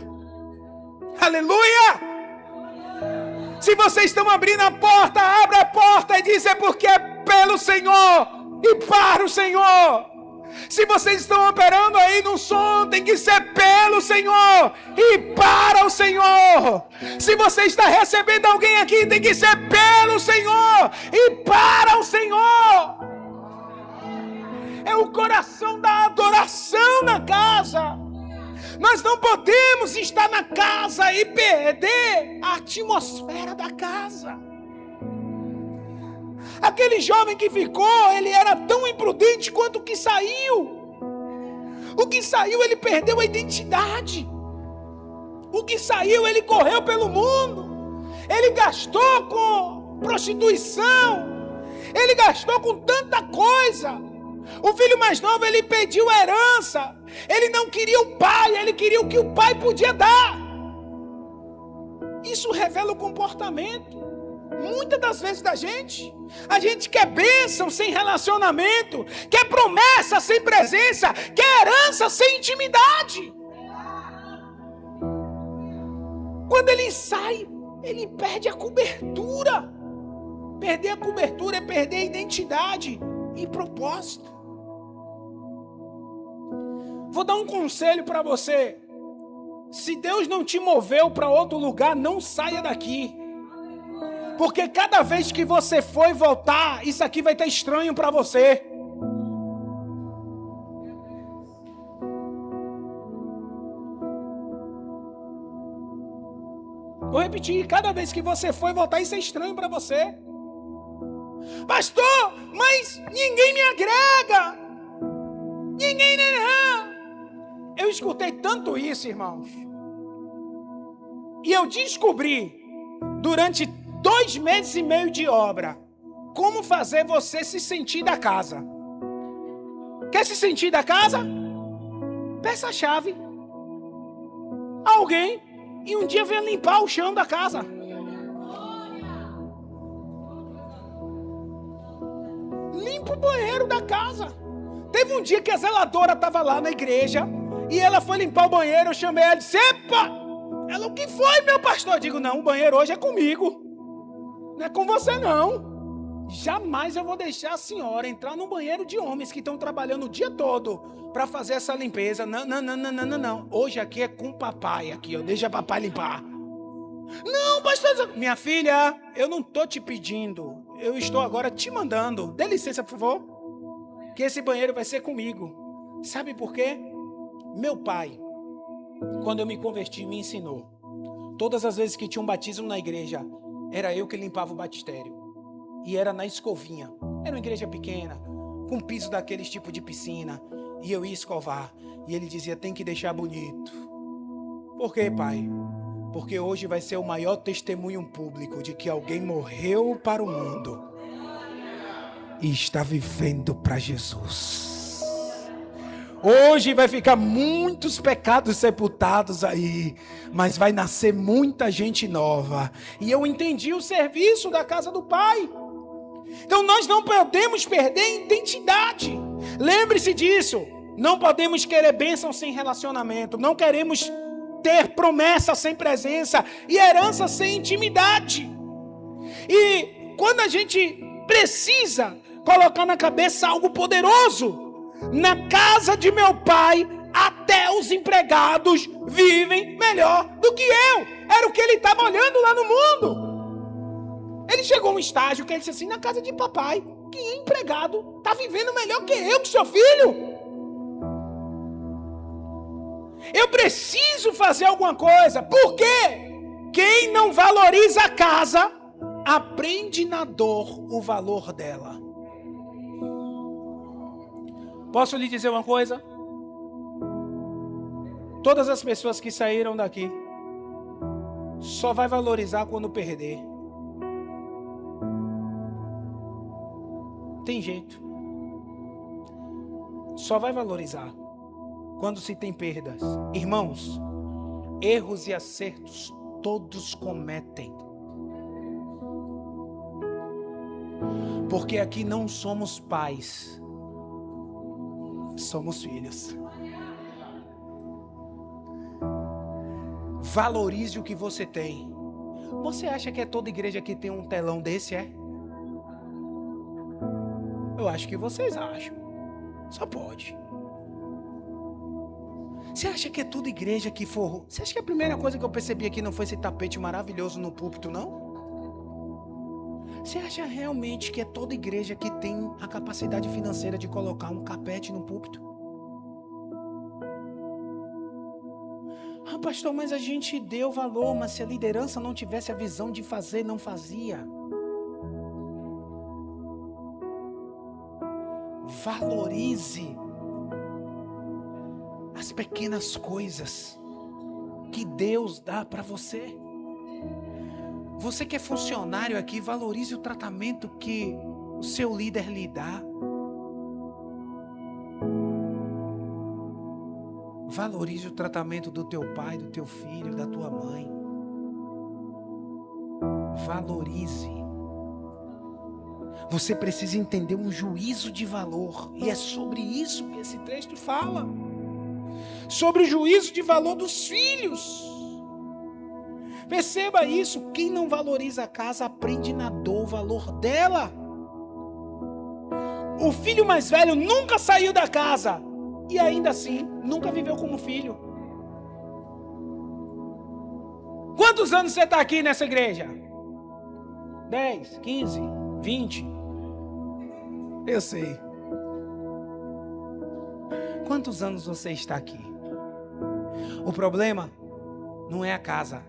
Aleluia! Se vocês estão abrindo a porta, abra a porta e diz: é porque é pelo Senhor e para o Senhor. Se vocês estão operando aí no som, tem que ser pelo Senhor e para o Senhor. Se você está recebendo alguém aqui, tem que ser pelo Senhor e para o Senhor. É o coração da adoração na casa. Nós não podemos estar na casa e perder a atmosfera da casa. Aquele jovem que ficou, ele era tão imprudente quanto o que saiu. O que saiu, ele perdeu a identidade. O que saiu, ele correu pelo mundo. Ele gastou com prostituição. Ele gastou com tanta coisa. O filho mais novo, ele pediu a herança. Ele não queria o pai, ele queria o que o pai podia dar. Isso revela o comportamento. Muitas das vezes da gente, a gente quer bênção sem relacionamento, quer promessa sem presença, quer herança sem intimidade. Quando ele sai, ele perde a cobertura. Perder a cobertura é perder a identidade e propósito. Vou dar um conselho para você. Se Deus não te moveu para outro lugar, não saia daqui. Porque cada vez que você for e voltar, isso aqui vai estar estranho para você. Vou repetir, cada vez que você for e voltar, isso é estranho para você. Pastor, mas ninguém me agrega. Ninguém, não. Eu escutei tanto isso, irmãos. E eu descobri, durante 2 meses e meio de obra, como fazer você se sentir da casa. Quer se sentir da casa? Peça a chave a alguém e um dia venha limpar o chão da casa. Limpa o banheiro da casa. Teve um dia que a zeladora estava lá na igreja e ela foi limpar o banheiro. Eu chamei ela e disse: epa! Ela: o que foi, meu pastor? Eu digo: não, o banheiro hoje é comigo. Não é com você, não. Jamais eu vou deixar a senhora entrar no banheiro de homens que estão trabalhando o dia todo para fazer essa limpeza. Não, não, não, não, não, não, não. Hoje aqui é com o papai, aqui, ó. Deixa papai limpar. Não, pastor. Minha filha, eu não estou te pedindo. Eu estou agora te mandando. Dê licença, por favor. Que esse banheiro vai ser comigo. Sabe por quê? Meu pai, quando eu me converti, me ensinou. Todas as vezes que tinha um batismo na igreja, era eu que limpava o batistério. E era na escovinha. Era uma igreja pequena, com piso daqueles tipo de piscina. E eu ia escovar. E ele dizia, tem que deixar bonito. Por quê, pai? Porque hoje vai ser o maior testemunho público de que alguém morreu para o mundo e está vivendo para Jesus. Hoje vai ficar muitos pecados sepultados aí, mas vai nascer muita gente nova. E eu entendi o serviço da casa do Pai. Então nós não podemos perder a identidade. Lembre-se disso. Não podemos querer bênção sem relacionamento. Não queremos ter promessa sem presença e herança sem intimidade. E quando a gente precisa colocar na cabeça algo poderoso, na casa de meu pai, até os empregados vivem melhor do que eu. Era o que ele estava olhando lá no mundo. Ele chegou a um estágio que ele disse assim, na casa de papai, que empregado está vivendo melhor que eu, que sou filho. Eu preciso fazer alguma coisa. Por quê? Quem não valoriza a casa, aprende na dor o valor dela. Posso lhe dizer uma coisa? Todas as pessoas que saíram daqui só vai valorizar quando perder. Tem jeito. Só vai valorizar quando se tem perdas. Irmãos, erros e acertos todos cometem. Porque aqui não somos pais, somos filhos. Valorize o que você tem. Você acha que é toda igreja que tem um telão desse, é? Eu acho que vocês acham. Só pode. Você acha que é toda igreja que forrou? Você acha que a primeira coisa que eu percebi aqui não foi esse tapete maravilhoso no púlpito, não? Você acha realmente que é toda igreja que tem a capacidade financeira de colocar um carpete no púlpito? Ah, pastor, mas a gente deu valor, mas se a liderança não tivesse a visão de fazer, não fazia. Valorize as pequenas coisas que Deus dá para você. Você que é funcionário aqui, valorize o tratamento que o seu líder lhe dá. Valorize o tratamento do teu pai, do teu filho, da tua mãe. Valorize. Você precisa entender um juízo de valor. E é sobre isso que esse texto fala. Sobre o juízo de valor dos filhos. Perceba isso. Quem não valoriza a casa aprende na dor o valor dela. O filho mais velho nunca saiu da casa. E ainda assim, nunca viveu como filho. Quantos anos você está aqui nessa igreja? 10, 15, 20? Eu sei. Quantos anos você está aqui? O problema não é a casa,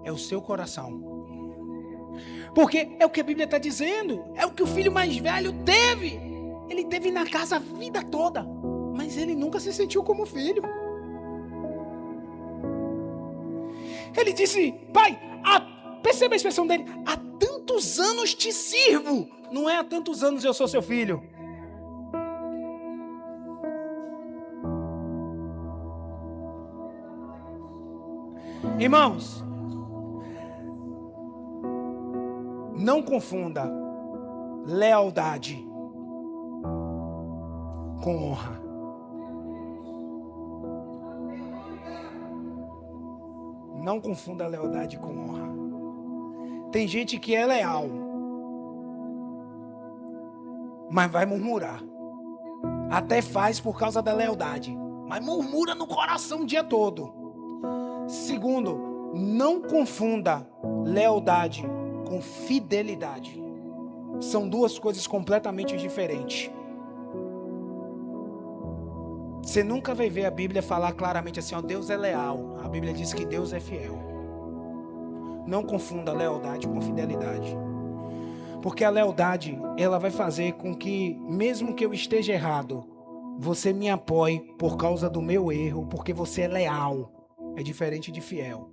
é o seu coração. Porque é o que a Bíblia está dizendo. É o que o filho mais velho teve. Ele teve na casa a vida toda. Mas ele nunca se sentiu como filho. Ele disse, pai, perceba a expressão dele, há tantos anos te sirvo. Não é há tantos anos eu sou seu filho. Irmãos, não confunda lealdade com honra. Não confunda a lealdade com honra. Tem gente que é leal, mas vai murmurar. Até faz por causa da lealdade, mas murmura no coração o dia todo. Segundo, não confunda lealdade com fidelidade. São duas coisas completamente diferentes. Você nunca vai ver a Bíblia falar claramente assim, ó, Deus é leal. A Bíblia diz que Deus é fiel. Não confunda lealdade com fidelidade. Porque a lealdade, ela vai fazer com que, mesmo que eu esteja errado, você me apoie por causa do meu erro, porque você é leal. É diferente de fiel.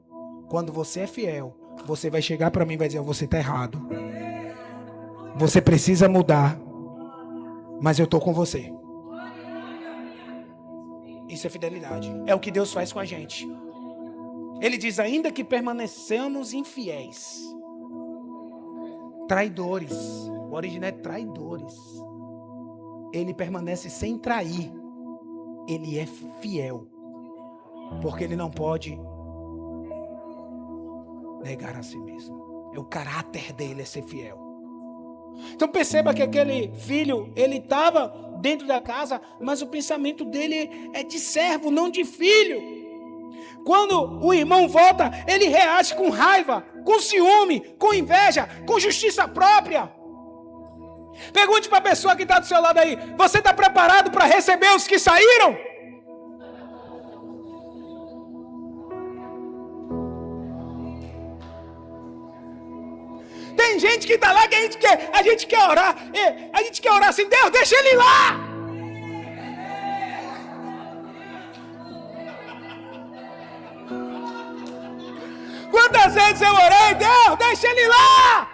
Quando você é fiel, você vai chegar para mim e vai dizer, você está errado. Você precisa mudar, mas eu estou com você. Isso é fidelidade. É o que Deus faz com a gente. Ele diz, ainda que permanecemos infiéis, traidores. O original é traidores. Ele permanece sem trair. Ele é fiel. Porque ele não pode negar a si mesmo. É o caráter dele é ser fiel. Então perceba que aquele filho, ele estava dentro da casa, mas o pensamento dele é de servo, não de filho. Quando o irmão volta, ele reage com raiva, com ciúme, com inveja, com justiça própria. Pergunte para a pessoa que está do seu lado aí, você está preparado para receber os que saíram? Tem gente que está lá que a gente quer orar. A gente quer orar assim, Deus, deixa ele lá. Quantas vezes eu orei, Deus, deixa ele lá.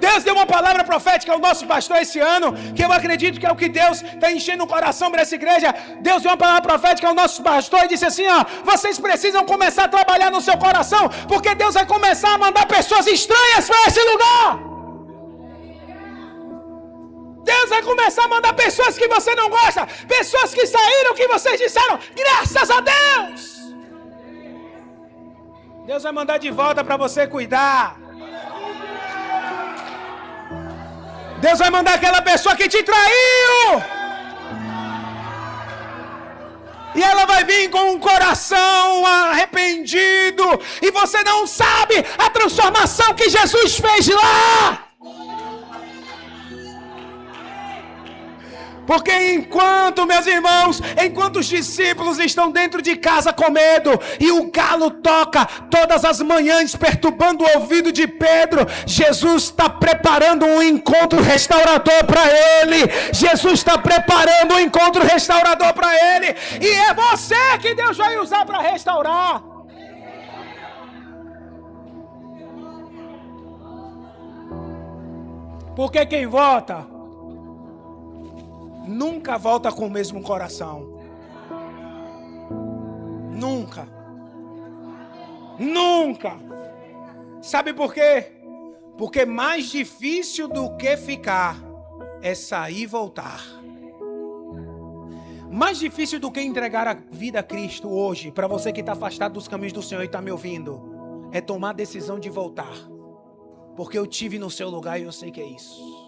Deus deu uma palavra profética ao nosso pastor esse ano, que eu acredito que é o que Deus está enchendo o coração para essa igreja. Deus deu uma palavra profética ao nosso pastor e disse assim, ó, vocês precisam começar a trabalhar no seu coração, porque Deus vai começar a mandar pessoas estranhas para esse lugar. Deus vai começar a mandar pessoas que você não gosta, pessoas que saíram, que vocês disseram, graças a Deus. Deus vai mandar de volta para você cuidar. Deus vai mandar aquela pessoa que te traiu. E ela vai vir com um coração arrependido. E você não sabe a transformação que Jesus fez lá. Porque enquanto, meus irmãos, enquanto os discípulos estão dentro de casa com medo, e o galo toca todas as manhãs perturbando o ouvido de Pedro, Jesus está preparando um encontro restaurador para ele. Jesus está preparando um encontro restaurador para ele. E é você que Deus vai usar para restaurar. Porque quem vota nunca volta com o mesmo coração. Nunca. Nunca. Sabe por quê? Porque mais difícil do que ficar é sair e voltar. Mais difícil do que entregar a vida a Cristo hoje, para você que está afastado dos caminhos do Senhor e está me ouvindo, é tomar a decisão de voltar. Porque eu tive no seu lugar e eu sei que é isso.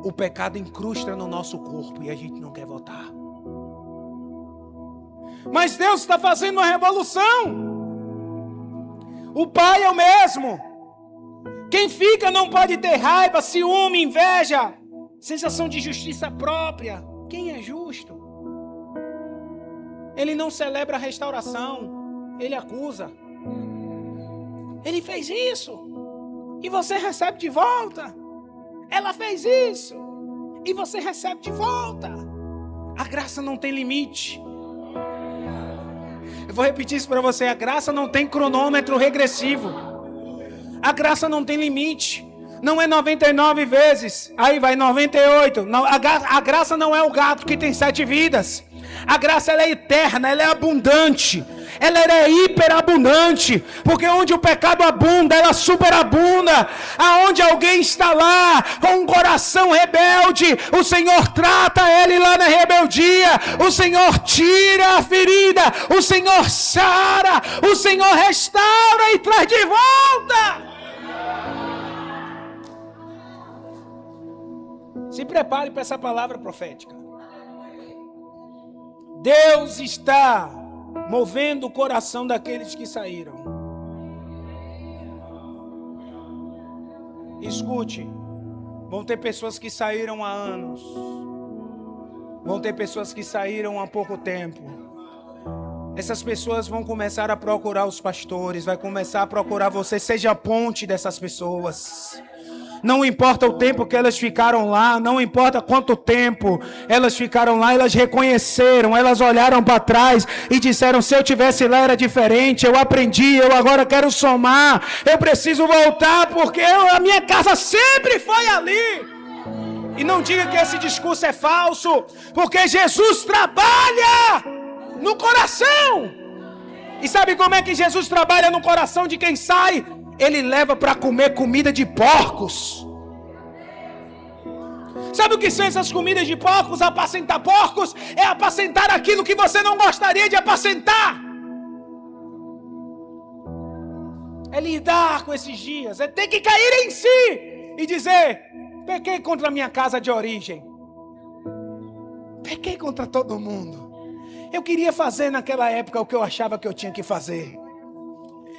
O pecado incrusta no nosso corpo e a gente não quer voltar. Mas Deus está fazendo uma revolução. O Pai é o mesmo. Quem fica não pode ter raiva, ciúme, inveja, sensação de justiça própria. Quem é justo? Ele não celebra a restauração, ele acusa. Ele fez isso e você recebe de volta. Ela fez isso e você recebe de volta. A graça não tem limite. Eu vou repetir isso para você. A graça não tem cronômetro regressivo. A graça não tem limite. Não é 99 vezes, aí vai 98. Não, a graça não é o gato que tem 7 vidas. A graça ela é eterna, ela é abundante. Ela é hiperabundante, porque onde o pecado abunda, ela superabunda. Aonde alguém está lá com um coração rebelde, o Senhor trata ele lá na rebeldia. O Senhor tira a ferida, o Senhor sara, o Senhor restaura e traz de volta. Se prepare para essa palavra profética. Deus está movendo o coração daqueles que saíram. Escute, vão ter pessoas que saíram há anos. Vão ter pessoas que saíram há pouco tempo. Essas pessoas vão começar a procurar os pastores, vai começar a procurar você, seja a ponte dessas pessoas. Não importa o tempo que elas ficaram lá, não importa quanto tempo elas ficaram lá, elas reconheceram, elas olharam para trás e disseram: se eu tivesse lá era diferente, eu aprendi, eu agora quero somar, eu preciso voltar porque a minha casa sempre foi ali. E não diga que esse discurso é falso, porque Jesus trabalha no coração. E sabe como é que Jesus trabalha no coração de quem sai? Ele leva para comer comida de porcos. Sabe o que são essas comidas de porcos? Apacentar porcos é apacentar aquilo que você não gostaria de apacentar. É lidar com esses dias, é ter que cair em si e dizer: pequei contra a minha casa de origem, pequei contra todo mundo. Eu queria fazer naquela época o que eu achava que eu tinha que fazer.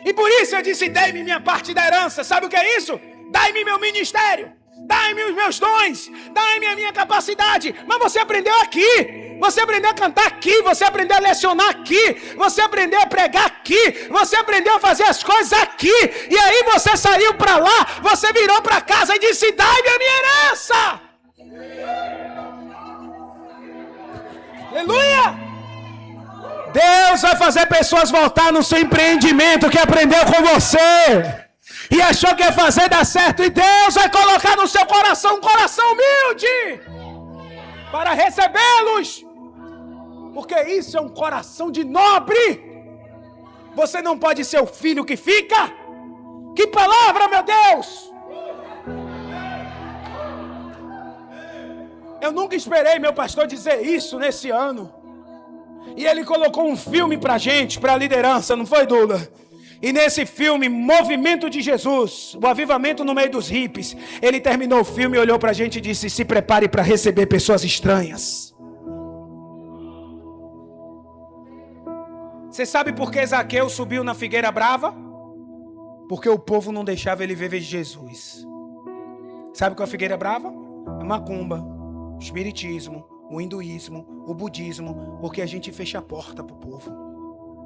E por isso eu disse: dai-me minha parte da herança. Sabe o que é isso? Dai-me meu ministério, dai-me os meus dons, dai-me a minha capacidade. Mas você aprendeu aqui, você aprendeu a cantar aqui, você aprendeu a lecionar aqui, você aprendeu a pregar aqui, você aprendeu a fazer as coisas aqui. E aí você saiu para lá, você virou para casa e disse: dai-me a minha herança. Aleluia! Deus vai fazer pessoas voltar no seu empreendimento que aprendeu com você e achou que ia fazer dar certo, e Deus vai colocar no seu coração um coração humilde para recebê-los, porque isso é um coração de nobre. Você não pode ser o filho que fica. Que palavra, meu Deus! Eu nunca esperei meu pastor dizer isso nesse ano. E ele colocou um filme pra gente, pra liderança, não foi, Dula? E nesse filme, Movimento de Jesus, o avivamento no meio dos hippies, ele terminou o filme, olhou pra gente e disse: se prepare para receber pessoas estranhas. Você sabe por que Zaqueu subiu na figueira brava? Porque o povo não deixava ele ver Jesus. Sabe qual é a figueira brava? É macumba, espiritismo, o hinduísmo, o budismo, porque a gente fecha a porta para o povo,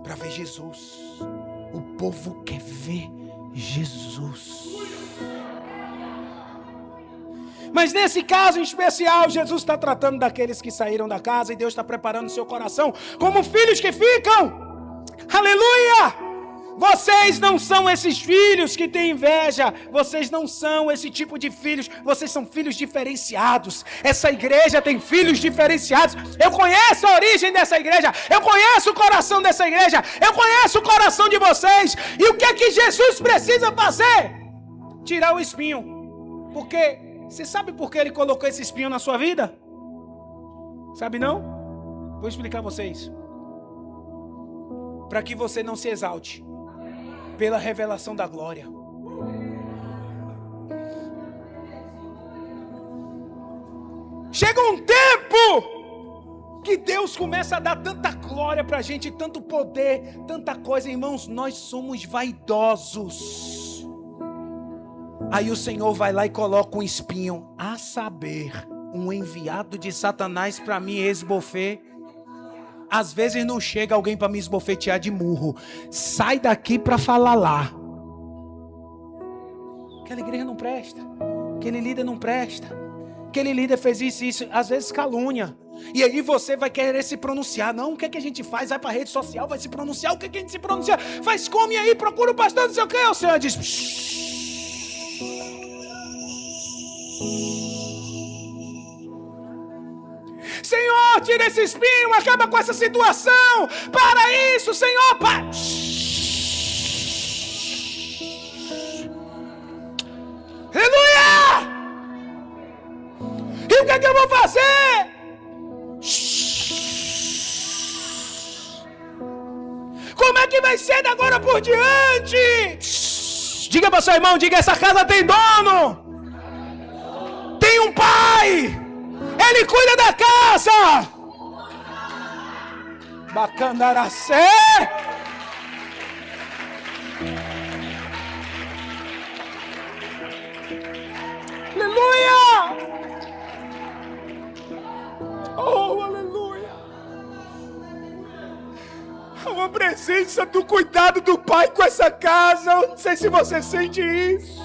para ver Jesus. O povo quer ver Jesus. Mas nesse caso em especial, Jesus está tratando daqueles que saíram da casa, e Deus está preparando seu coração como filhos que ficam. Aleluia! Vocês não são esses filhos que têm inveja. Vocês não são esse tipo de filhos. Vocês são filhos diferenciados. Essa igreja tem filhos diferenciados. Eu conheço a origem dessa igreja. Eu conheço o coração dessa igreja. Eu conheço o coração de vocês. E o que é que Jesus precisa fazer? Tirar o espinho. Porque, você sabe por que ele colocou esse espinho na sua vida? Sabe não? Vou explicar a vocês. Para que você não se exalte pela revelação da glória. Chega um tempo que Deus começa a dar tanta glória pra gente, tanto poder, tanta coisa. Irmãos, nós somos vaidosos. Aí o Senhor vai lá e coloca um espinho, a saber, um enviado de Satanás para me esbofetear. Às vezes não chega alguém para me esbofetear de murro. Sai daqui para falar lá. Aquela igreja não presta. Aquele líder não presta. Aquele líder fez isso e isso. Às vezes calúnia. E aí você vai querer se pronunciar. Não, o que é que a gente faz? Vai para a rede social, vai se pronunciar. O que é que a gente se pronuncia? Faz come aí, procura o pastor, não sei o que. O Senhor diz... Senhor, tira esse espinho, acaba com essa situação. Para isso, Senhor, Pai. Aleluia! E o que é que eu vou fazer? Como é que vai ser de agora por diante? Diga para o seu irmão, diga: essa casa tem dono. Tem um pai. Ele cuida da casa. Bacandaracé. Aleluia. Oh, aleluia. Há uma presença do cuidado do Pai com essa casa. Eu não sei se você sente isso.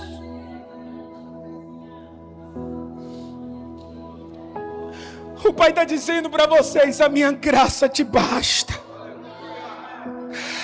O Pai está dizendo para vocês: a minha graça te basta.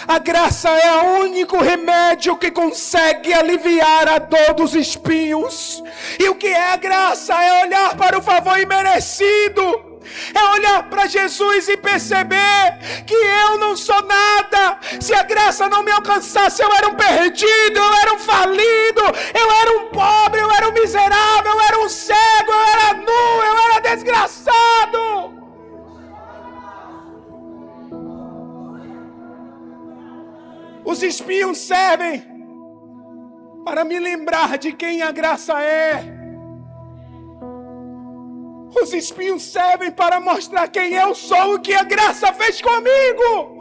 A graça é o único remédio que consegue aliviar a dor dos espinhos. E o que é a graça? É olhar para o favor imerecido. É olhar para Jesus e perceber que eu não sou nada. Se a graça não me alcançasse, eu era um perdido, eu era um falido, eu era um pobre, eu era um miserável, eu era um cego, eu era nu, eu era desgraçado. Os espinhos servem para me lembrar de quem a graça é. Os espinhos servem para mostrar quem eu sou, o que a graça fez comigo.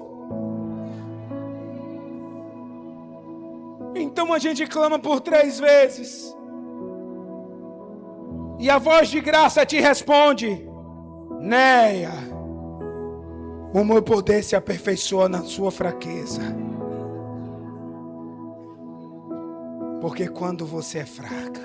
Então a gente clama por 3 vezes. E a voz de graça te responde: Neia, o meu poder se aperfeiçoa na sua fraqueza. Porque quando você é fraca,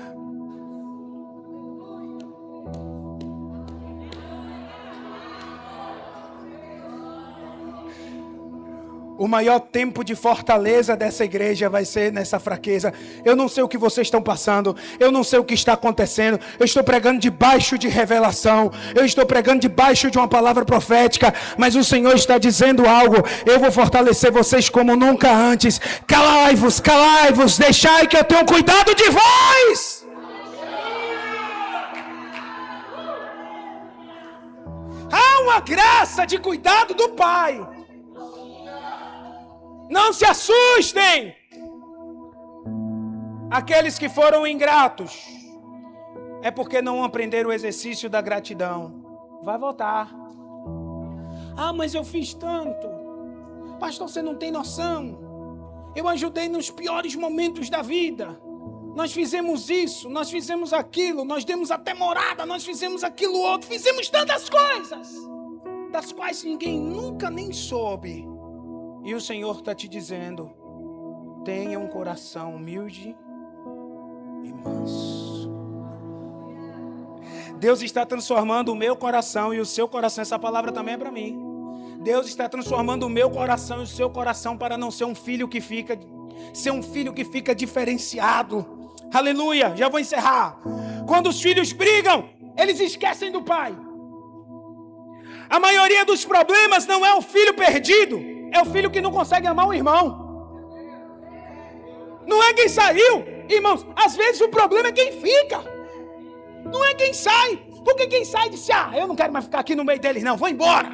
o maior tempo de fortaleza dessa igreja vai ser nessa fraqueza. Eu não sei o que vocês estão passando. Eu não sei o que está acontecendo. Eu estou pregando debaixo de revelação. Eu estou pregando debaixo de uma palavra profética. Mas o Senhor está dizendo algo. Eu vou fortalecer vocês como nunca antes. Calai-vos, calai-vos. Deixai que eu tenha cuidado de vós. Há uma graça de cuidado do Pai. Não se assustem, aqueles que foram ingratos, é porque não aprenderam o exercício da gratidão. Vai voltar. Ah, mas eu fiz tanto. Pastor, você não tem noção. Eu ajudei nos piores momentos da vida. Nós fizemos isso, nós fizemos aquilo, nós demos até morada, nós fizemos aquilo outro, fizemos tantas coisas, das quais ninguém nunca nem soube. E o Senhor está te dizendo: tenha um coração humilde e manso. Deus está transformando o meu coração e o seu coração. Essa palavra também é para mim. Deus está transformando o meu coração e o seu coração para não ser um filho que fica, ser um filho que fica diferenciado. Aleluia, já vou encerrar. Quando os filhos brigam, eles esquecem do pai. A maioria dos problemas não é o filho perdido, é o filho que não consegue amar o irmão. Não é quem saiu, irmãos. Às vezes o problema é quem fica. Não é quem sai. Porque quem sai disse: eu não quero mais ficar aqui no meio deles não, vou embora.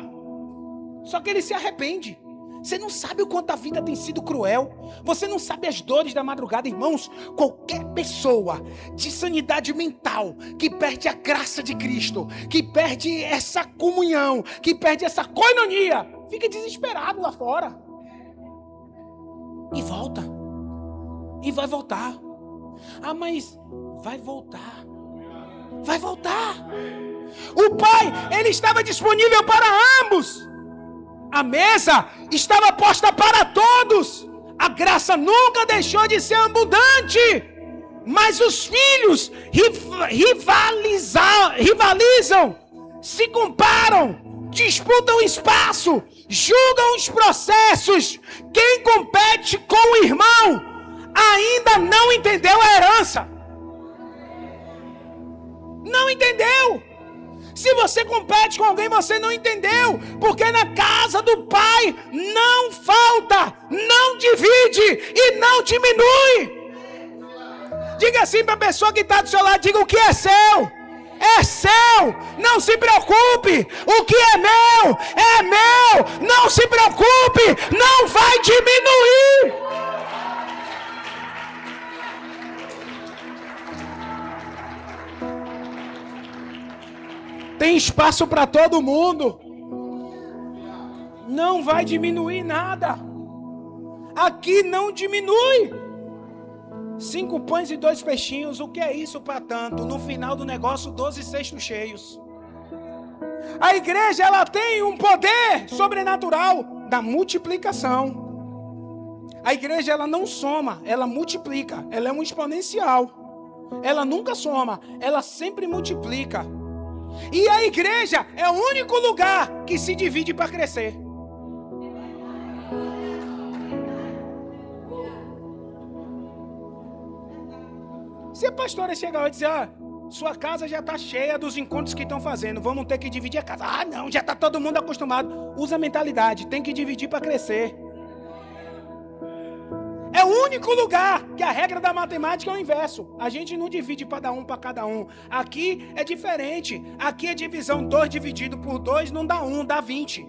Só que ele se arrepende. Você não sabe o quanto a vida tem sido cruel. Você não sabe as dores da madrugada, irmãos. Qualquer pessoa de sanidade mental que perde a graça de Cristo, que perde essa comunhão, que perde essa koinonia, fica desesperado lá fora. E volta. E vai voltar. Mas vai voltar. Vai voltar. O Pai, Ele estava disponível para ambos. A mesa estava posta para todos. A graça nunca deixou de ser abundante. Mas os filhos rivalizam, se comparam, disputam espaço, julgam os processos. Quem compete com o irmão ainda não entendeu a herança. Não entendeu. Se você compete com alguém, você não entendeu. Porque na casa do Pai não falta, não divide e não diminui. Diga assim para a pessoa que está do seu lado: diga, o que é seu, é seu, não se preocupe. O que é meu, não se preocupe, não vai diminuir. Tem tem espaço para todo mundo. Não vai diminuir nada. Aqui não diminui. 5 pães e 2 peixinhos, o que é isso para tanto? No final do negócio, 12 cestos cheios. A igreja, ela tem um poder sobrenatural da multiplicação. A igreja, ela não soma, ela multiplica. Ela é um exponencial. Ela nunca soma, ela sempre multiplica. E a igreja é o único lugar que se divide para crescer. Se a pastora chegar e dizer, sua casa já está cheia dos encontros que estão fazendo, vamos ter que dividir a casa. Ah, não, já está todo mundo acostumado. Usa a mentalidade, tem que dividir para crescer. É o único lugar que a regra da matemática é o inverso. A gente não divide para dar um para cada um. Aqui é diferente. Aqui é divisão 2 dividido por 2 não dá 1, dá 20.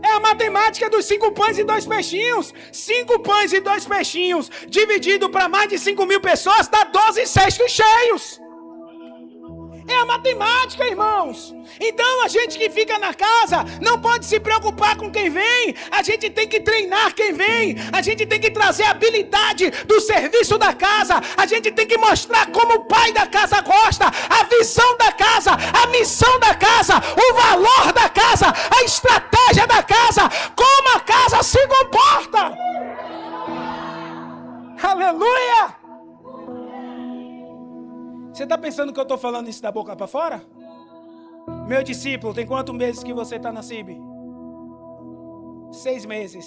É a matemática dos 5 pães e 2 peixinhos. 5 pães e 2 peixinhos dividido para mais de 5.000 pessoas dá 12 cestos cheios. É a matemática, irmãos. Então a gente que fica na casa não pode se preocupar com quem vem. A gente tem que treinar quem vem. A gente tem que trazer a habilidade do serviço da casa. A gente tem que mostrar como o pai da casa gosta, a visão da casa, a missão da casa, o valor da casa, a estratégia da casa, como a casa se comporta. Aleluia! Você está pensando que eu estou falando isso da boca para fora? Meu discípulo, tem quantos meses que você está na CIB? 6 meses.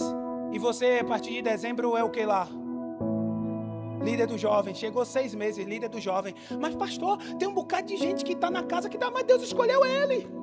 E você, a partir de dezembro, é o que lá? Líder do jovem. Chegou 6 meses, líder do jovem. Mas pastor, tem um bocado de gente que está na casa que dá, mas Deus escolheu ele.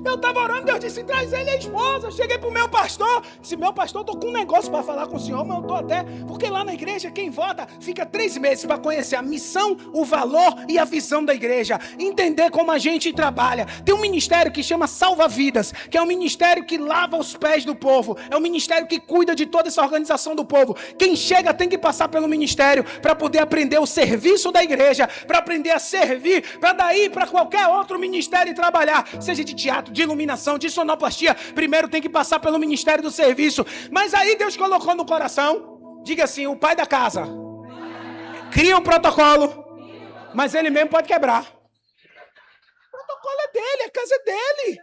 Eu estava orando, Deus disse, traz ele a esposa. Cheguei pro meu pastor, disse, meu pastor, estou com um negócio para falar com o senhor, mas eu estou até... Porque lá na igreja, quem vota, fica 3 meses para conhecer a missão, o valor e a visão da igreja. Entender como a gente trabalha. Tem um ministério que chama Salva Vidas, que é um ministério que lava os pés do povo. É um ministério que cuida de toda essa organização do povo. Quem chega tem que passar pelo ministério para poder aprender o serviço da igreja, para aprender a servir, para daí para qualquer outro ministério trabalhar, seja de teatro, de iluminação, de sonoplastia, primeiro tem que passar pelo ministério do serviço. Mas aí Deus colocou no coração, diga assim, o pai da casa cria um protocolo, mas ele mesmo pode quebrar. O protocolo é dele, a casa é dele.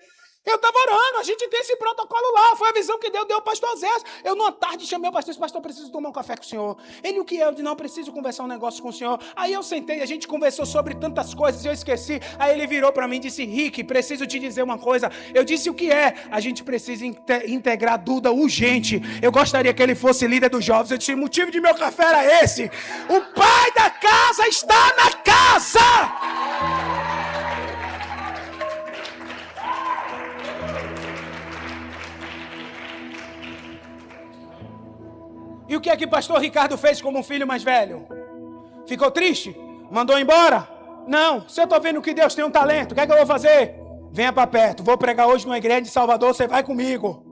Eu estava orando, a gente tem esse protocolo lá, foi a visão que Deus deu ao pastor Zé. Eu numa tarde chamei o pastor, disse, pastor, preciso tomar um café com o senhor. Ele, o que é? Eu disse, não, preciso conversar um negócio com o senhor. Aí eu sentei, a gente conversou sobre tantas coisas e eu esqueci. Aí ele virou para mim e disse, Rick, preciso te dizer uma coisa. Eu disse, o que é? A gente precisa integrar Duda urgente. Eu gostaria que ele fosse líder dos jovens. Eu disse, o motivo de meu café era esse. O pai da casa está na casa. E o que é que o pastor Ricardo fez como um filho mais velho? Ficou triste? Mandou embora? Não, se eu estou vendo que Deus tem um talento, o que é que eu vou fazer? Venha para perto, vou pregar hoje numa igreja de Salvador, você vai comigo.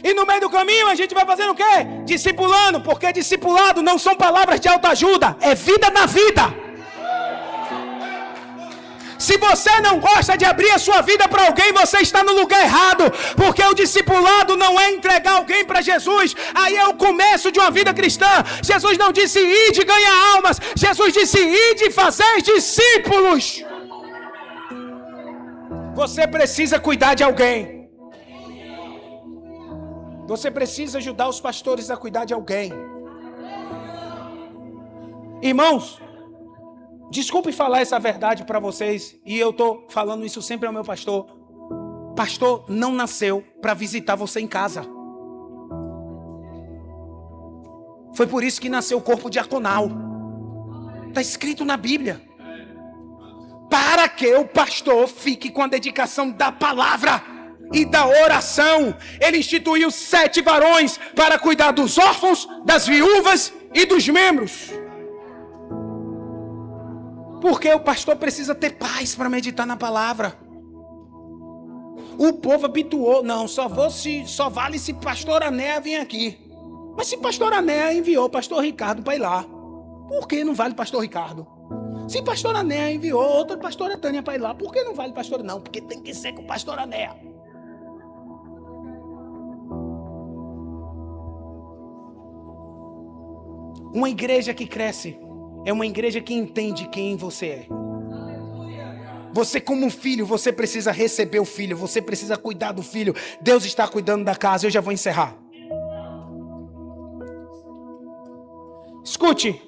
E no meio do caminho a gente vai fazendo o quê? Discipulando, porque discipulado não são palavras de autoajuda, é vida na vida. Se você não gosta de abrir a sua vida para alguém, você está no lugar errado. Porque o discipulado não é entregar alguém para Jesus. Aí é o começo de uma vida cristã. Jesus não disse ide ganhar almas. Jesus disse ide fazer discípulos. Você precisa cuidar de alguém. Você precisa ajudar os pastores a cuidar de alguém. Irmãos, desculpe falar essa verdade para vocês, e eu estou falando isso sempre ao meu pastor. Pastor não nasceu para visitar você em casa. Foi por isso que nasceu o corpo diaconal. Está escrito na Bíblia. Para que o pastor fique com a dedicação da palavra e da oração. Ele instituiu 7 varões para cuidar dos órfãos, das viúvas e dos membros. Porque o pastor precisa ter paz para meditar na palavra. O povo habituou, não, só vale se pastor Ané vir aqui. Mas se pastor Anéa enviou pastor Ricardo para ir lá, por que não vale pastor Ricardo? Se pastor Anéa enviou outra pastora Tânia para ir lá, por que não vale pastor? Não, porque tem que ser com o pastor Anéa. Uma igreja que cresce é uma igreja que entende quem você é. Você como filho, você precisa receber o filho, você precisa cuidar do filho. Deus está cuidando da casa. Eu já vou encerrar. Escute.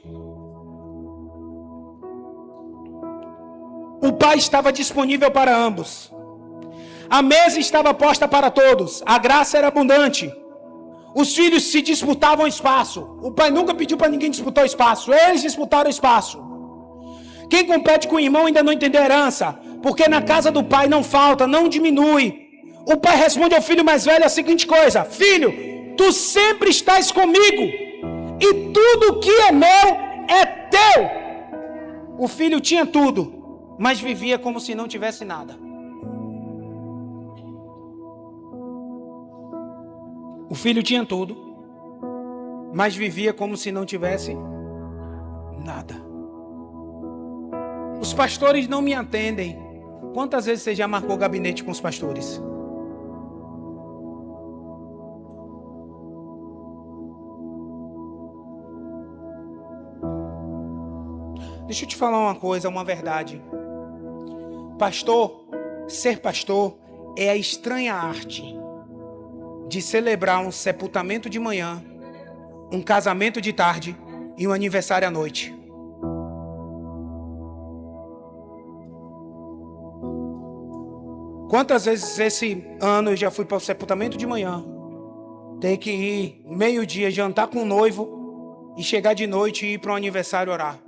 O pai estava disponível para ambos. A mesa estava posta para todos. A graça era abundante. Os filhos se disputavam espaço. O pai nunca pediu para ninguém disputar o espaço. Eles disputaram o espaço. Quem compete com o irmão ainda não entendeu a herança. Porque na casa do pai não falta, não diminui. O pai responde ao filho mais velho a seguinte coisa: filho, tu sempre estás comigo. E tudo que é meu é teu. O filho tinha tudo, mas vivia como se não tivesse nada. O filho tinha tudo, mas vivia como se não tivesse nada. Os pastores não me atendem. Quantas vezes você já marcou gabinete com os pastores? Deixa eu te falar uma coisa, uma verdade. Pastor, ser pastor é a estranha arte de celebrar um sepultamento de manhã, um casamento de tarde e um aniversário à noite. Quantas vezes esse ano eu já fui para o sepultamento de manhã, ter que ir meio-dia jantar com o noivo e chegar de noite e ir para um aniversário orar.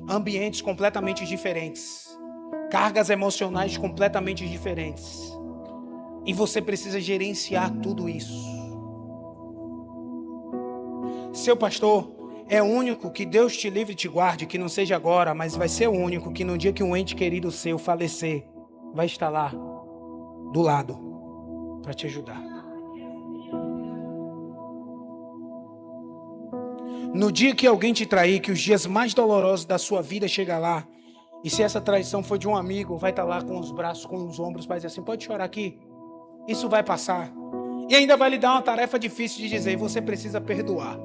Ambientes completamente diferentes, cargas emocionais completamente diferentes. E você precisa gerenciar tudo isso. Seu pastor é o único que Deus te livre e te guarde, que não seja agora, mas vai ser o único que no dia que um ente querido seu falecer, vai estar lá, do lado, para te ajudar. No dia que alguém te trair, que os dias mais dolorosos da sua vida chegam lá, e se essa traição for de um amigo, vai estar lá com os braços, com os ombros, vai dizer assim, pode chorar aqui. Isso vai passar. E ainda vai lhe dar uma tarefa difícil de dizer, você precisa perdoar.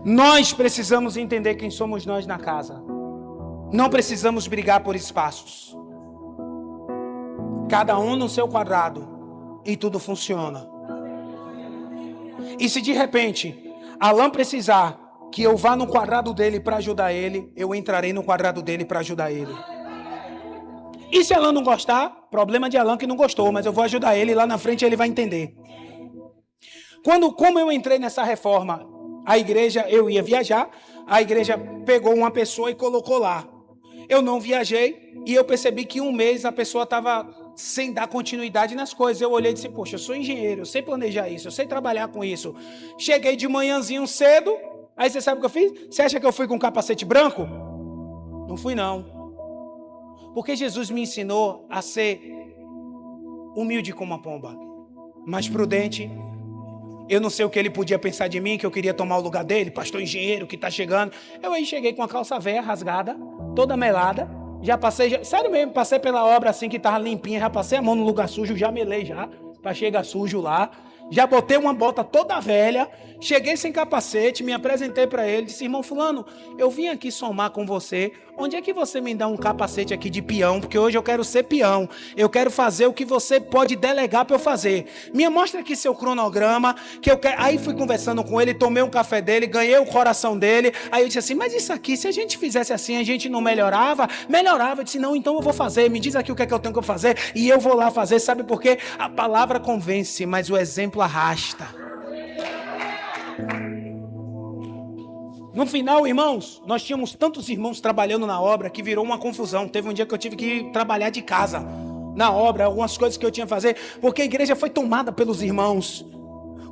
Nós precisamos entender quem somos nós na casa. Não precisamos brigar por espaços. Cada um no seu quadrado. E tudo funciona. E se de repente Alan precisar que eu vá no quadrado dele para ajudar ele, eu entrarei no quadrado dele para ajudar ele. E se Alan não gostar, problema de Alan que não gostou, mas eu vou ajudar ele, lá na frente ele vai entender. Como eu entrei nessa reforma, a igreja, eu ia viajar, a igreja pegou uma pessoa e colocou lá. Eu não viajei e eu percebi que um mês a pessoa estava sem dar continuidade nas coisas. Eu olhei e disse, poxa, eu sou engenheiro, eu sei planejar isso, eu sei trabalhar com isso. Cheguei de manhãzinho cedo. Aí você sabe o que eu fiz? Você acha que eu fui com um capacete branco? Não fui não. Porque Jesus me ensinou a ser humilde como uma pomba, mas prudente. Eu não sei o que ele podia pensar de mim, que eu queria tomar o lugar dele, pastor engenheiro que está chegando. Eu aí cheguei com a calça velha, rasgada, toda melada. Já passei, sério mesmo, passei pela obra assim que estava limpinha, já passei a mão no lugar sujo, já melei já, para chegar sujo lá. Já botei uma bota toda velha, cheguei sem capacete, me apresentei para ele, disse, irmão fulano, eu vim aqui somar com você, onde é que você me dá um capacete aqui de peão, porque hoje eu quero ser peão, eu quero fazer o que você pode delegar para eu fazer, me mostra aqui seu cronograma, que eu quero. Aí fui conversando com ele, tomei um café dele, ganhei o coração dele, aí eu disse assim, mas isso aqui, se a gente fizesse assim, a gente não melhorava? Melhorava, eu disse, não, então eu vou fazer, me diz aqui o que é que eu tenho que fazer, e eu vou lá fazer, sabe por quê? A palavra convence, mas o exemplo arrasta. No final, irmãos, nós tínhamos tantos irmãos trabalhando na obra que virou uma confusão. Teve um dia que eu tive que ir trabalhar de casa na obra, algumas coisas que eu tinha que fazer, porque a igreja foi tomada pelos irmãos.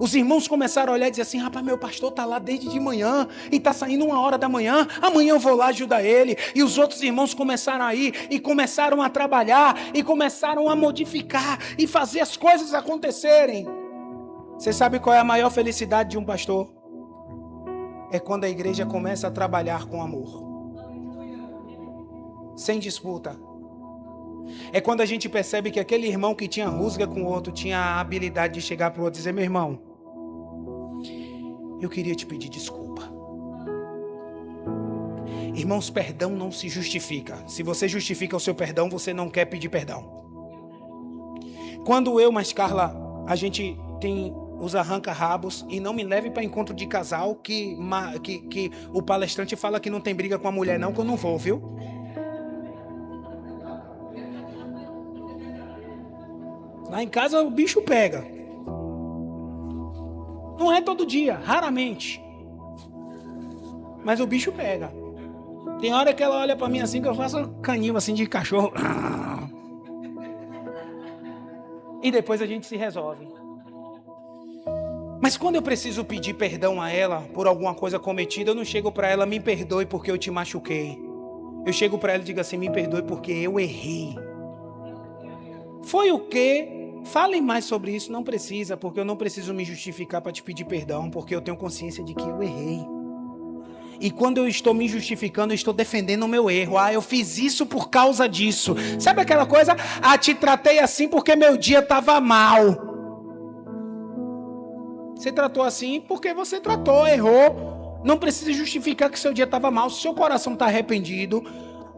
Os irmãos começaram a olhar e dizer assim: rapaz, meu pastor está lá desde de manhã e está saindo 1h da manhã, amanhã eu vou lá ajudar ele. E os outros irmãos começaram a ir e começaram a trabalhar e começaram a modificar e fazer as coisas acontecerem. Você sabe qual é a maior felicidade de um pastor? É quando a igreja começa a trabalhar com amor, sem disputa. É quando a gente percebe que aquele irmão que tinha rusga com o outro tinha a habilidade de chegar para o outro e dizer: meu irmão, eu queria te pedir desculpa. Irmãos, perdão não se justifica. Se você justifica o seu perdão, você não quer pedir perdão. Quando eu, mas Carla, a gente tem os arranca-rabos, e não me leve para encontro de casal que o palestrante fala que não tem briga com a mulher não, que eu não vou, viu? Lá em casa o bicho pega. Não é todo dia, raramente. Mas o bicho pega. Tem hora que ela olha pra mim assim, que eu faço um caninho assim de cachorro. E depois a gente se resolve. Mas quando eu preciso pedir perdão a ela por alguma coisa cometida, eu não chego pra ela: me perdoe porque eu te machuquei. Eu chego pra ela e digo assim: me perdoe porque eu errei. Foi o quê? Falem mais sobre isso. Não precisa, porque eu não preciso me justificar para te pedir perdão, porque eu tenho consciência de que eu errei. E quando eu estou me justificando, eu estou defendendo o meu erro. Ah, eu fiz isso por causa disso. Sabe aquela coisa? Ah, te tratei assim porque meu dia estava mal. Você tratou assim porque você tratou, errou. Não precisa justificar que seu dia estava mal. Se seu coração está arrependido,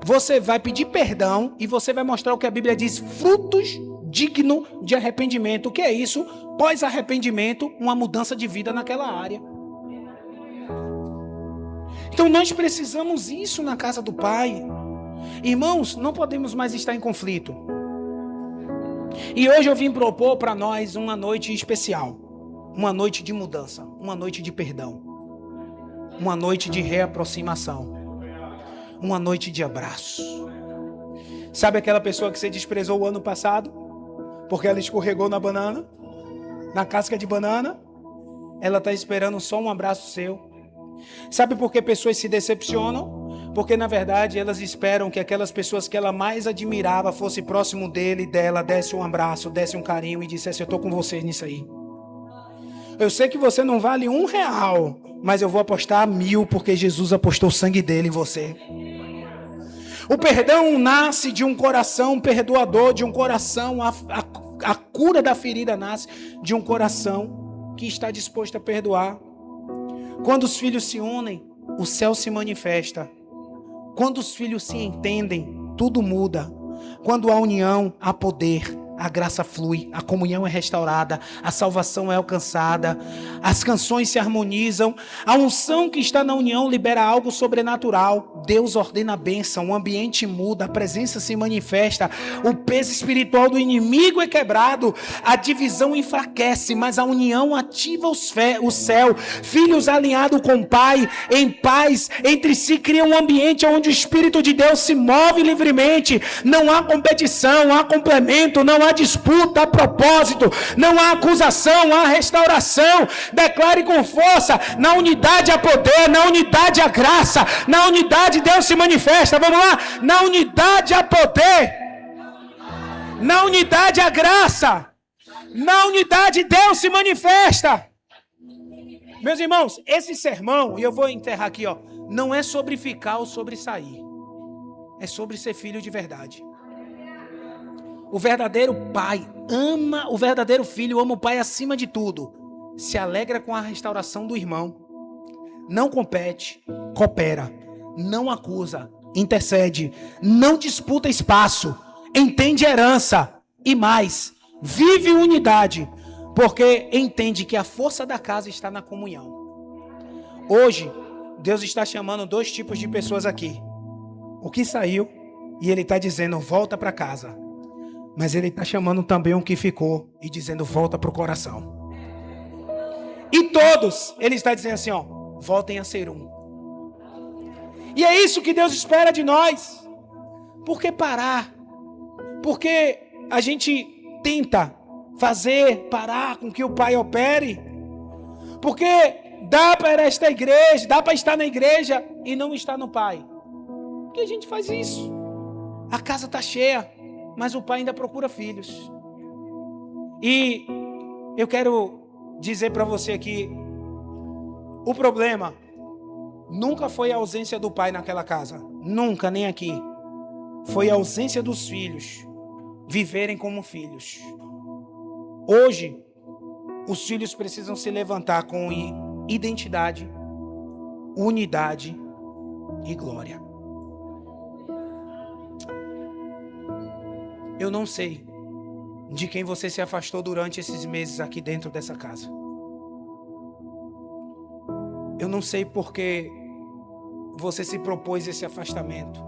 você vai pedir perdão e você vai mostrar o que a Bíblia diz: frutos dignos de arrependimento. O que é isso? Pós-arrependimento, uma mudança de vida naquela área. Então nós precisamos isso na casa do Pai. Irmãos, não podemos mais estar em conflito. E hoje eu vim propor para nós uma noite especial. Uma noite de mudança, uma noite de perdão, uma noite de reaproximação, uma noite de abraço. Sabe aquela pessoa que você desprezou o ano passado? Porque ela escorregou na banana, na casca de banana? Ela está esperando só um abraço seu. Sabe por que pessoas se decepcionam? Porque na verdade elas esperam que aquelas pessoas que ela mais admirava fosse próximo dele e dela, desse um abraço, desse um carinho e dissesse: eu estou com vocês nisso aí. Eu sei que você não vale R$1, mas eu vou apostar 1000 porque Jesus apostou o sangue dele em você. O perdão nasce de um coração perdoador, de um coração, a cura da ferida nasce de um coração que está disposto a perdoar. Quando os filhos se unem, o céu se manifesta. Quando os filhos se entendem, tudo muda. Quando há união, há poder. A graça flui, a comunhão é restaurada, a salvação é alcançada, as canções se harmonizam, a unção que está na união libera algo sobrenatural. Deus ordena a bênção, o ambiente muda, a presença se manifesta, o peso espiritual do inimigo é quebrado, a divisão enfraquece, mas a união ativa o céu. Filhos alinhados com o Pai, em paz, entre si criam um ambiente onde o Espírito de Deus se move livremente. Não há competição, há complemento, não há disputa, há propósito, não há acusação, há restauração. Declare com força: na unidade há poder, na unidade há graça, na unidade Deus se manifesta. Vamos lá, na unidade há poder, na unidade há graça, na unidade Deus se manifesta. Meus irmãos, esse sermão, e eu vou enterrar aqui, não é sobre ficar ou sobre sair, é sobre ser filho de verdade. O verdadeiro pai ama, o verdadeiro filho ama o pai acima de tudo. Se alegra com a restauração do irmão. Não compete, coopera. Não acusa, intercede. Não disputa espaço, entende herança. E mais, vive unidade, porque entende que a força da casa está na comunhão. Hoje, Deus está chamando 2 tipos de pessoas aqui. O que saiu, e Ele está dizendo: volta para casa. Mas Ele está chamando também o que ficou e dizendo: volta para o coração. E todos, Ele está dizendo assim: voltem a ser um. E é isso que Deus espera de nós. Por que parar? Porque a gente tenta fazer parar com que o Pai opere. Porque dá para esta igreja, dá para estar na igreja e não estar no Pai. Por que a gente faz isso? A casa está cheia, mas o Pai ainda procura filhos. E eu quero dizer para você aqui, o problema nunca foi a ausência do Pai naquela casa. Nunca, nem aqui. Foi a ausência dos filhos viverem como filhos. Hoje, os filhos precisam se levantar com identidade, unidade e glória. Eu não sei de quem você se afastou durante esses meses aqui dentro dessa casa. Eu não sei porque você se propôs esse afastamento.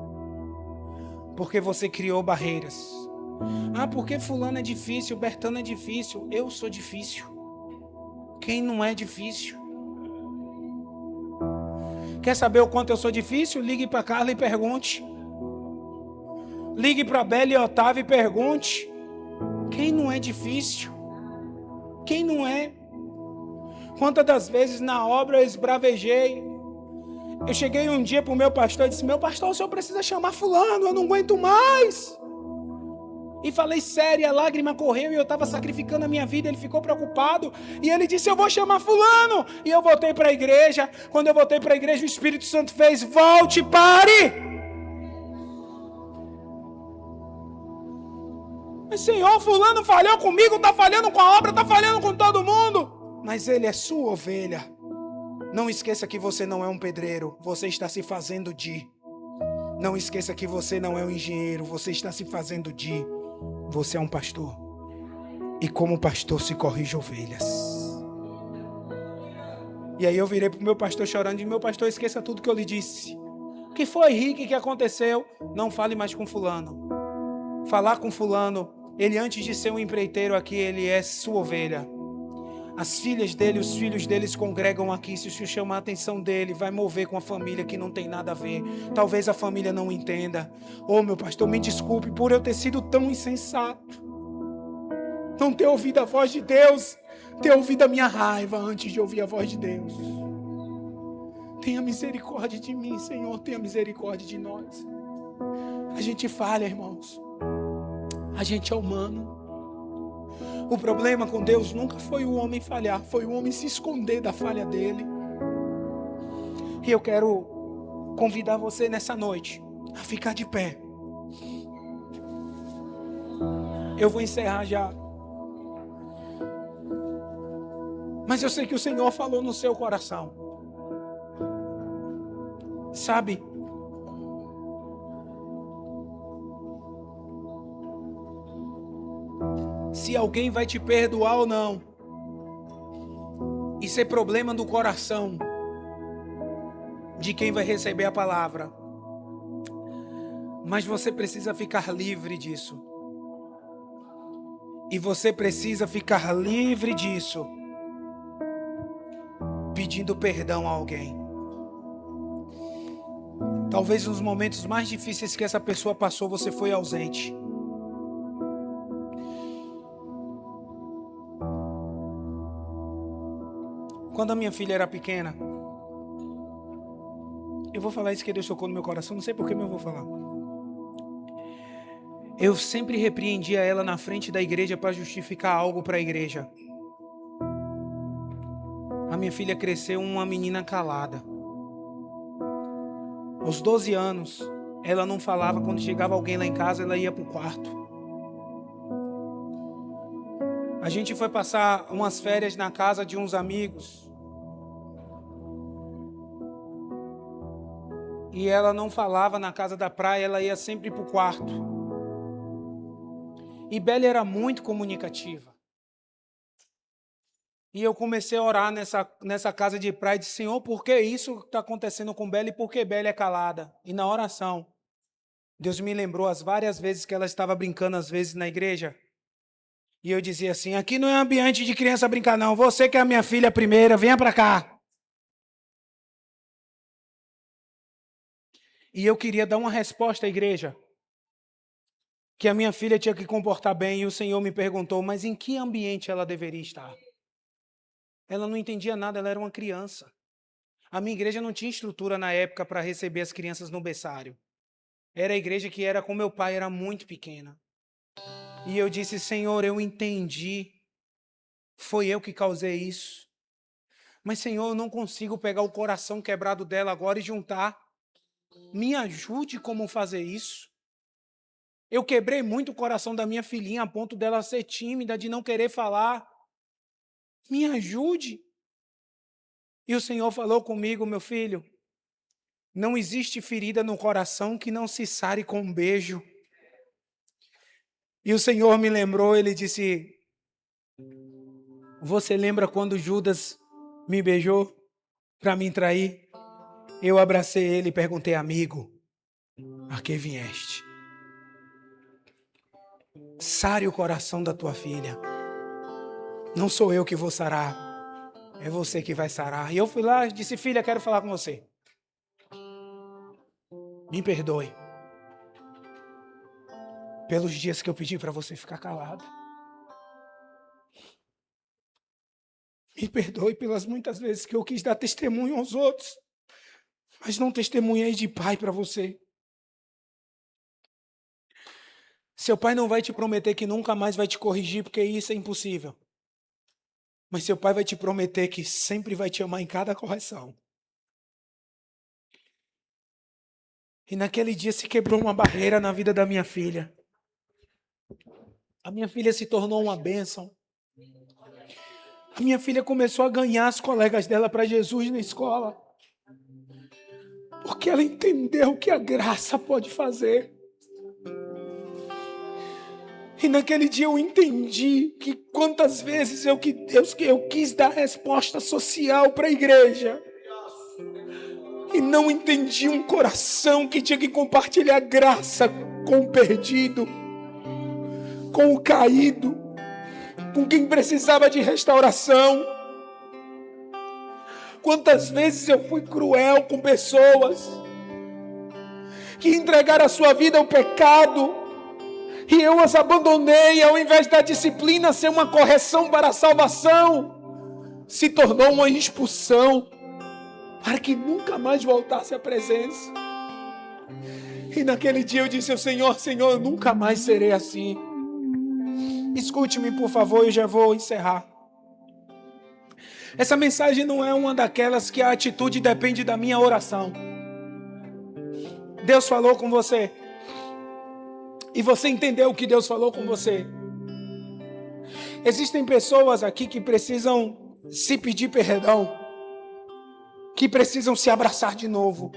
Porque você criou barreiras. Ah, porque fulano é difícil, Bertano é difícil. Eu sou difícil. Quem não é difícil? Quer saber o quanto eu sou difícil? Ligue para Carla e pergunte. Ligue para Bela e Otávio e pergunte. Quem não é difícil? Quem não é? Quantas das vezes na obra eu esbravejei? Eu cheguei um dia para o meu pastor e disse: meu pastor, o senhor precisa chamar fulano, eu não aguento mais. E falei sério, a lágrima correu e eu estava sacrificando a minha vida. Ele ficou preocupado e ele disse: eu vou chamar fulano. E eu voltei para a igreja. Quando eu voltei para a igreja, o Espírito Santo fez: volte, pare. Mas Senhor, fulano falhou comigo, está falhando com a obra, está falhando com todo mundo. Mas ele é sua ovelha. Não esqueça que você não é um pedreiro, você está se fazendo de. Não esqueça que você não é um engenheiro, você está se fazendo de. Você é um pastor. E como pastor se corrige ovelhas. E aí eu virei para o meu pastor chorando e: meu pastor, esqueça tudo que eu lhe disse. O que foi, Rick, que aconteceu? Não fale mais com fulano. Falar com fulano, ele antes de ser um empreiteiro aqui, ele é sua ovelha. As filhas dele, os filhos deles congregam aqui. Se o senhor chamar a atenção dele, vai mover com a família que não tem nada a ver. Talvez a família não entenda. Ô meu pastor, me desculpe por eu ter sido tão insensato. Não ter ouvido a voz de Deus. Ter ouvido a minha raiva antes de ouvir a voz de Deus. Tenha misericórdia de mim, Senhor. Tenha misericórdia de nós. A gente falha, irmãos. A gente é humano. O problema com Deus nunca foi o homem falhar, foi o homem se esconder da falha dele. E eu quero convidar você nessa noite a ficar de pé. Eu vou encerrar já. Mas eu sei que o Senhor falou no seu coração. Sabe? Se alguém vai te perdoar ou não. Isso é problema do coração de quem vai receber a palavra. Mas você precisa ficar livre disso. E você precisa ficar livre disso, pedindo perdão a alguém. Talvez nos momentos mais difíceis que essa pessoa passou, você foi ausente. Quando a minha filha era pequena, eu vou falar isso que Deus tocou no meu coração, não sei por que, mas eu vou falar. Eu sempre repreendia ela na frente da igreja para justificar algo para a igreja. A minha filha cresceu uma menina calada. Aos 12 anos, ela não falava. Quando chegava alguém lá em casa, ela ia para o quarto. A gente foi passar umas férias na casa de uns amigos. E ela não falava na casa da praia, ela ia sempre para o quarto. E Bela era muito comunicativa. E eu comecei a orar nessa casa de praia e disse: Senhor, por que isso está acontecendo com Bela e por que Bela é calada? E na oração, Deus me lembrou as várias vezes que ela estava brincando, às vezes, na igreja. E eu dizia assim: aqui não é ambiente de criança brincar, não. Você que é a minha filha primeira, venha para cá. E eu queria dar uma resposta à igreja. Que a minha filha tinha que comportar bem. E o Senhor me perguntou: mas em que ambiente ela deveria estar? Ela não entendia nada, ela era uma criança. A minha igreja não tinha estrutura na época para receber as crianças no berçário. Era a igreja que era com meu pai, era muito pequena. E eu disse, Senhor, eu entendi. Foi eu que causei isso. Mas, Senhor, eu não consigo pegar o coração quebrado dela agora e juntar. Me ajude como fazer isso. Eu quebrei muito o coração da minha filhinha a ponto dela ser tímida, de não querer falar. Me ajude. E o Senhor falou comigo, meu filho, não existe ferida no coração que não se sare com um beijo. E o Senhor me lembrou, ele disse, você lembra quando Judas me beijou para me trair? Eu abracei ele e perguntei, amigo, a que vieste? Sare o coração da tua filha. Não sou eu que vou sarar, é você que vai sarar. E eu fui lá e disse, filha, quero falar com você. Me perdoe pelos dias que eu pedi para você ficar calada. Me perdoe pelas muitas vezes que eu quis dar testemunho aos outros, mas não testemunhei de pai para você. Seu pai não vai te prometer que nunca mais vai te corrigir, porque isso é impossível. Mas seu pai vai te prometer que sempre vai te amar em cada correção. E naquele dia se quebrou uma barreira na vida da minha filha. A minha filha se tornou uma bênção. A minha filha começou a ganhar as colegas dela para Jesus na escola. Porque ela entendeu o que a graça pode fazer. E naquele dia eu entendi que quantas vezes eu quis dar resposta social para a igreja. E não entendi um coração que tinha que compartilhar graça com o perdido, com o caído, com quem precisava de restauração. Quantas vezes eu fui cruel com pessoas que entregaram a sua vida ao pecado e eu as abandonei, ao invés da disciplina ser uma correção para a salvação, se tornou uma expulsão para que nunca mais voltasse à presença. E naquele dia eu disse ao Senhor, Senhor, eu nunca mais serei assim. Escute-me, por favor, eu já vou encerrar. Essa mensagem não é uma daquelas que a atitude depende da minha oração. Deus falou com você. E você entendeu o que Deus falou com você. Existem pessoas aqui que precisam se pedir perdão, que precisam se abraçar de novo.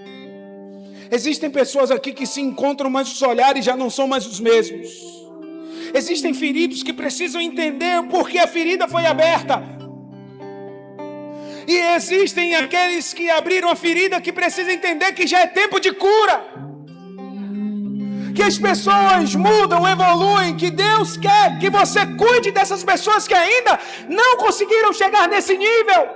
Existem pessoas aqui que se encontram, mas os olhares já não são mais os mesmos. Existem feridos que precisam entender o porquê a ferida foi aberta. E existem aqueles que abriram a ferida que precisam entender que já é tempo de cura. Que as pessoas mudam, evoluem, que Deus quer que você cuide dessas pessoas que ainda não conseguiram chegar nesse nível.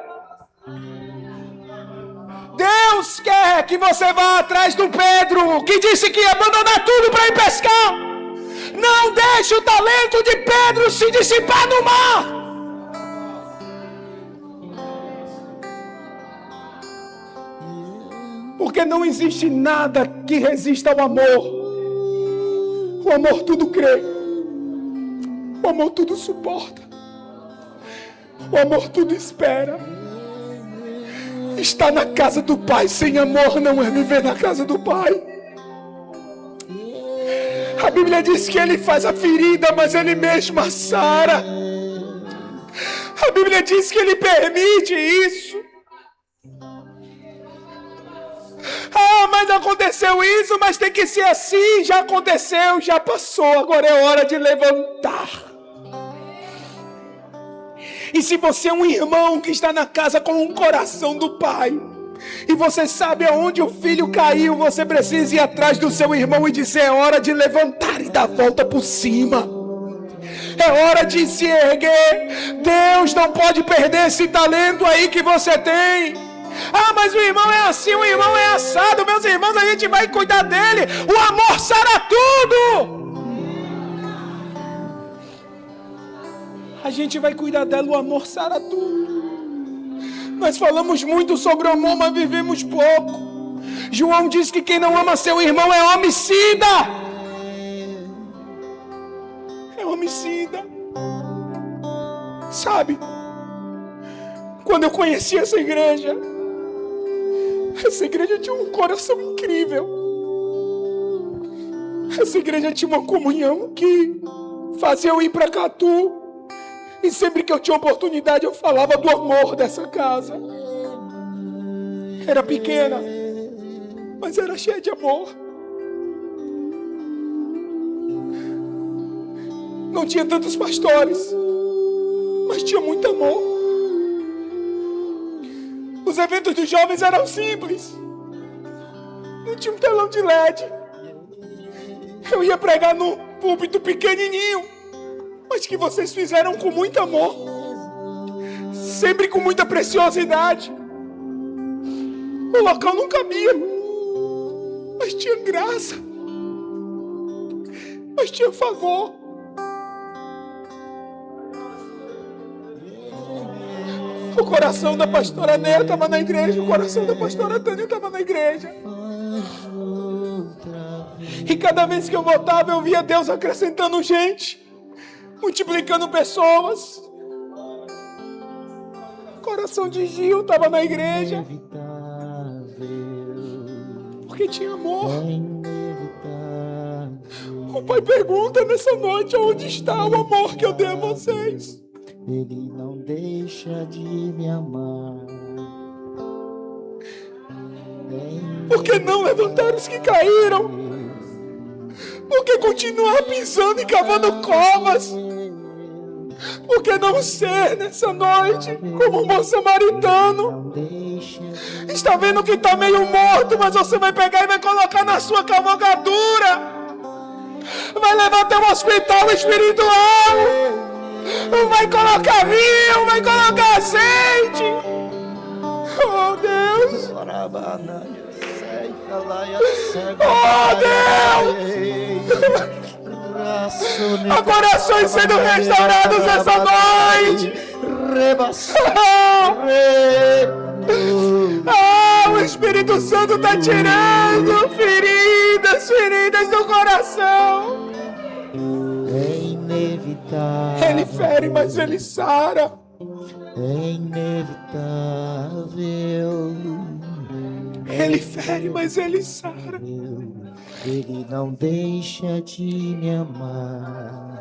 Deus quer que você vá atrás do Pedro, que disse que ia abandonar tudo para ir pescar. Não deixe o talento de Pedro se dissipar no mar. Porque não existe nada que resista ao amor. O amor tudo crê. O amor tudo suporta. O amor tudo espera. Estar na casa do Pai sem amor não é viver na casa do Pai. A Bíblia diz que Ele faz a ferida, mas Ele mesmo a sara. A Bíblia diz que Ele permite isso. Ah, mas aconteceu isso, mas tem que ser assim. Já aconteceu, já passou. Agora é hora de levantar. E se você é um irmão que está na casa com um coração do Pai, e você sabe aonde o filho caiu, você precisa ir atrás do seu irmão e dizer: é hora de levantar e dar a volta por cima. É hora de se erguer. Deus não pode perder esse talento aí que você tem. Ah, mas o irmão é assim, o irmão é assado. Meus irmãos, a gente vai cuidar dele. O amor sara tudo. A gente vai cuidar dela, o amor sara tudo. Nós falamos muito sobre o amor, mas vivemos pouco. João diz que quem não ama seu irmão é homicida. É homicida. Sabe? Quando eu conheci essa igreja tinha um coração incrível. Essa igreja tinha uma comunhão que fazia eu ir para Catu. E sempre que eu tinha oportunidade eu falava do amor dessa casa. Era pequena, mas era cheia de amor. Não tinha tantos pastores, mas tinha muito amor. Os eventos dos jovens eram simples. Não tinha um telão de LED. Eu ia pregar num púlpito pequenininho, mas que vocês fizeram com muito amor. Sempre com muita preciosidade. O local não cabia, mas tinha graça. Mas tinha favor. O coração da pastora Néia estava na igreja, o coração da pastora Tânia estava na igreja. E cada vez que eu voltava, eu via Deus acrescentando gente, multiplicando pessoas. O coração de Gil estava na igreja, porque tinha amor. O pai pergunta nessa noite: onde está o amor que eu dei a vocês? Ele não deixa de me amar. Por que não levantar os que caíram? Por que continuar pisando e cavando covas? Por que não ser nessa noite como um bom samaritano? Está vendo que está meio morto, mas você vai pegar e vai colocar na sua cavalgadura. Vai levar até um hospital espiritual. Vai colocar vinho, vai colocar azeite. Oh Deus. Oh Deus. Há corações sendo restaurados essa noite. O Espírito Santo está tirando feridas do coração. É inevitável. Ele fere, mas ele sara. É inevitável. Ele fere, mas ele sara. Ele não deixa de me amar.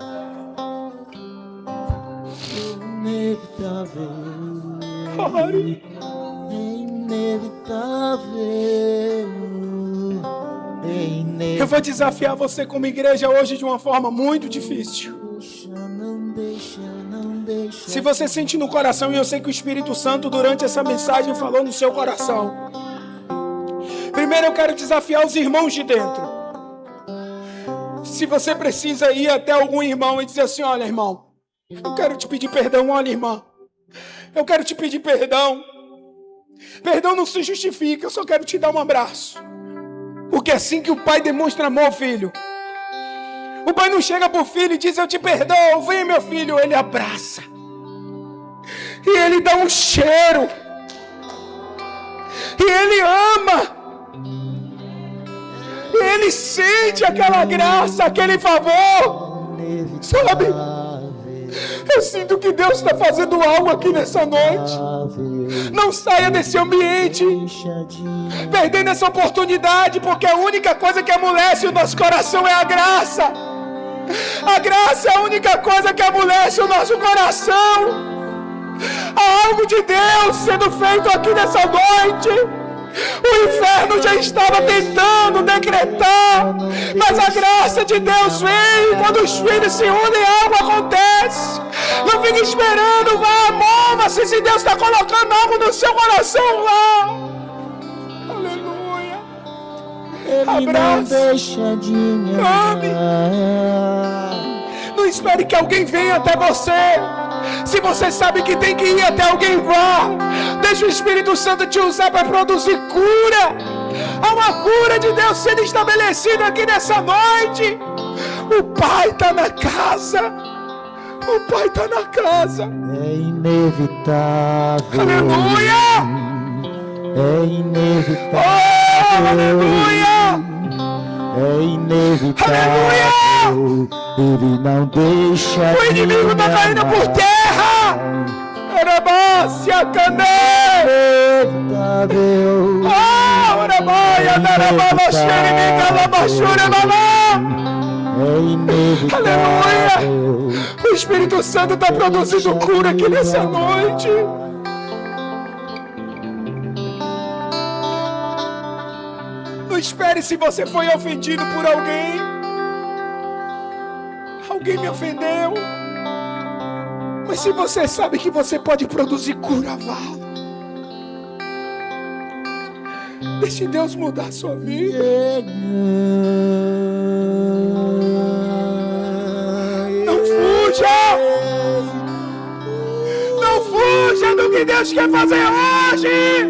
Inevitável. Ore. É inevitável. É inevitável. Eu vou desafiar você como igreja hoje de uma forma muito difícil. Não deixa. Se você sente no coração, e eu sei que o Espírito Santo durante essa mensagem falou no seu coração. Primeiro eu quero desafiar os irmãos de dentro. Se você precisa ir até algum irmão e dizer assim: olha, irmão, eu quero te pedir perdão. Olha, irmã, eu quero te pedir perdão. Perdão não se justifica, eu só quero te dar um abraço. Porque é assim que o pai demonstra amor ao filho. O pai não chega pro filho e diz: eu te perdoo, vem meu filho. Ele abraça. E ele dá um cheiro. E ele ama. E ele sente aquela graça, aquele favor. Sabe? Eu sinto que Deus está fazendo algo aqui nessa noite. Não saia desse ambiente perdendo essa oportunidade, porque a única coisa que amolece o nosso coração é a graça. A graça é a única coisa que amolece o nosso coração. Há algo de Deus sendo feito aqui nessa noite. O inferno já estava tentando decretar, mas a graça de Deus vem. Quando os filhos se unem, algo acontece. Não fique esperando, vá, mova-se. Se Deus está colocando algo no seu coração, lá. Aleluia. Abraça. Não deixa de me amar. Não espere que alguém venha até você. Se você sabe que tem que ir até alguém, vá. Deixa o Espírito Santo te usar para produzir cura. Há uma cura de Deus sendo estabelecida aqui nessa noite. O Pai está na casa. O Pai está na casa. É inevitável. Aleluia! É inevitável. Oh, aleluia! É inevitável. Aleluia! Ele não deixa. O inimigo está caindo por terra. Arabácia, Cané! Inevitável. Oh, Arabaia, Darababa, Xeremica, Labaxura, Mamá! É inevitável. Aleluia! O Espírito Santo está produzindo cura aqui nessa noite. Não espere se você foi ofendido por alguém. Alguém me ofendeu. Mas se você sabe que você pode produzir cura, vá. Deixe Deus mudar a sua vida. Não fuja! Não fuja do que Deus quer fazer hoje!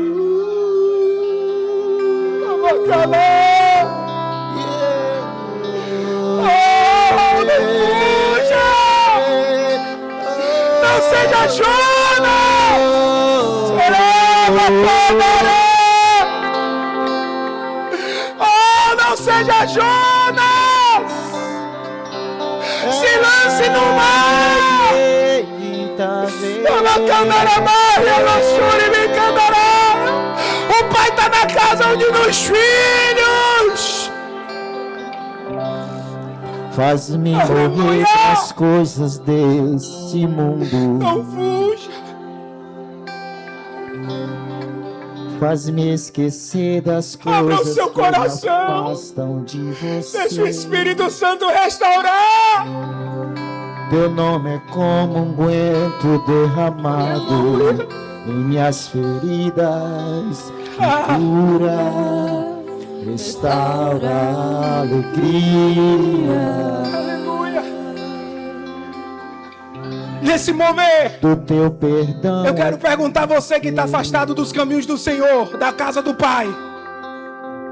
Vamos calar! Oh, não fuja! Não seja Jonas! Oh, não seja Jonas! Se lance no mar! O Pai está na casa onde nos filhos. Faz-me morrer das coisas desse mundo. Não fuja. Faz-me esquecer das Abra o coisas seu que me coração. afastam de você. Deixa o Espírito Santo restaurar. Teu nome é como um unguento derramado em minhas feridas. Cura, restaura a alegria. Aleluia. Nesse momento, Do teu perdão. eu quero perguntar a você que está afastado dos caminhos do Senhor, da casa do Pai.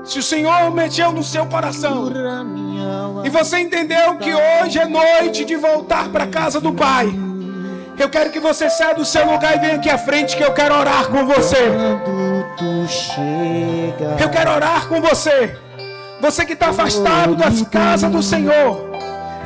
Se o Senhor mexeu no seu coração Cura minha alma. e você entendeu que hoje é noite de voltar para a casa do Pai, eu quero que você saia do seu lugar e venha aqui à frente, que eu quero orar com você. Quando tu chega. Eu quero orar com você. Você que está afastado das casas do Senhor.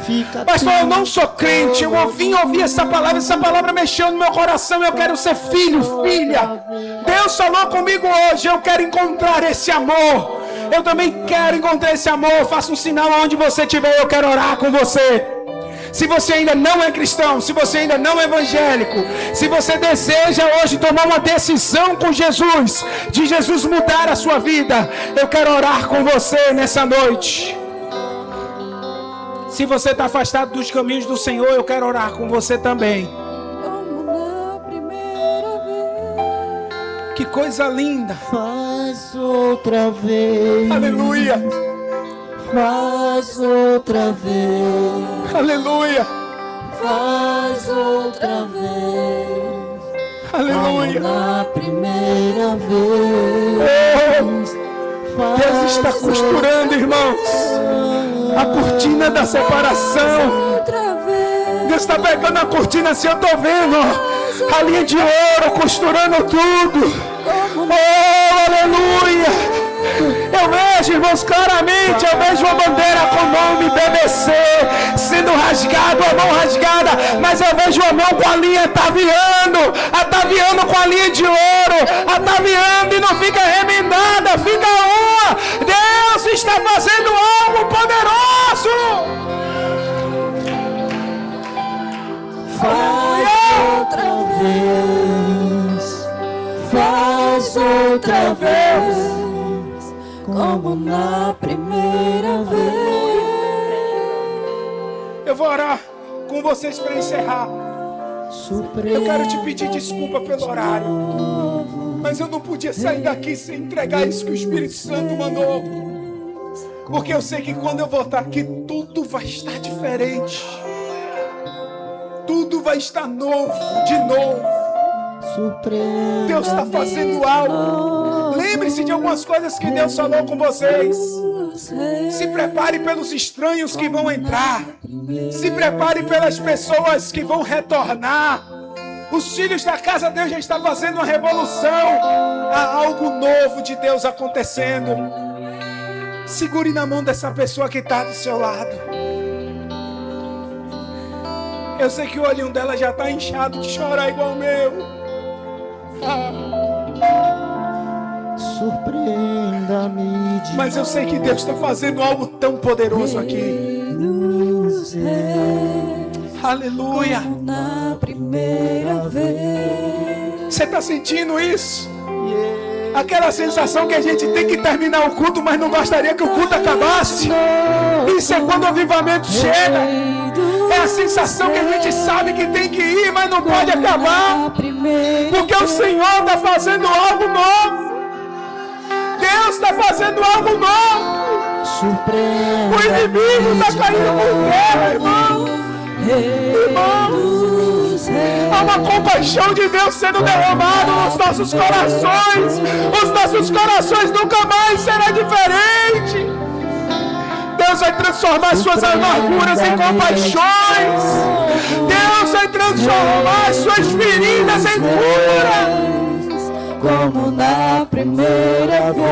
Fica Pastor, eu não sou crente. Eu vim ouvir essa palavra mexeu no meu coração. Eu quero ser filho, filha. Deus falou comigo hoje. Eu quero encontrar esse amor. Eu também quero encontrar esse amor. Faça um sinal onde você estiver. Eu quero orar com você. Se você ainda não é cristão, se você ainda não é evangélico, se você deseja hoje tomar uma decisão com Jesus, de Jesus mudar a sua vida, eu quero orar com você nessa noite. Se você está afastado dos caminhos do Senhor, eu quero orar com você também. Como na primeira vez. Que coisa linda. Faz outra vez. Aleluia. Faz outra vez. Aleluia. Faz outra vez. Aleluia. Na primeira Oh, vez. Deus está costurando, irmãos, a cortina da separação. Outra vez. Deus está pegando a cortina assim, eu estou vendo, ó, a linha de ouro costurando tudo. Oh, aleluia. Eu vejo, irmãos, claramente, eu vejo uma bandeira com o nome BBC sendo rasgado, a mão rasgada, mas eu vejo a mão com a linha ataviando com a linha de ouro, ataviando e não fica remendada, fica uma. Deus está fazendo algo poderoso. Faz outra vez. Faz outra vez. Como na primeira vez. Eu vou orar com vocês para encerrar. Eu quero te pedir desculpa pelo horário, mas eu não podia sair daqui sem entregar isso que o Espírito Santo mandou, porque eu sei que quando eu voltar aqui tudo vai estar diferente, tudo vai estar novo, de novo. Deus está fazendo algo. Lembre-se de algumas coisas que Deus falou com vocês. Se prepare pelos estranhos que vão entrar. Se prepare pelas pessoas que vão retornar. Os filhos da casa de Deus já estão fazendo uma revolução. Há algo novo de Deus acontecendo. Segure na mão dessa pessoa que está do seu lado. Eu sei que o olhinho dela já está inchado de chorar igual o meu. Surpreenda-me de Mas eu sei que Deus está fazendo algo tão poderoso aqui. Aleluia. Na primeira vez. Você está sentindo isso? Aquela sensação que a gente tem que terminar o culto, mas não gostaria que o culto acabasse. Isso é quando o avivamento chega. É a sensação que a gente sabe que tem que ir, mas não pode acabar. Porque o Senhor está fazendo algo novo. Deus está fazendo algo novo. O inimigo está caindo por terra, irmão. Irmãos, há uma compaixão de Deus sendo derramada nos nossos corações. Os nossos corações nunca mais serão diferentes. Deus vai transformar suas amarguras em compaixões. Deus vai transformar suas feridas em cura. Como na primeira vez.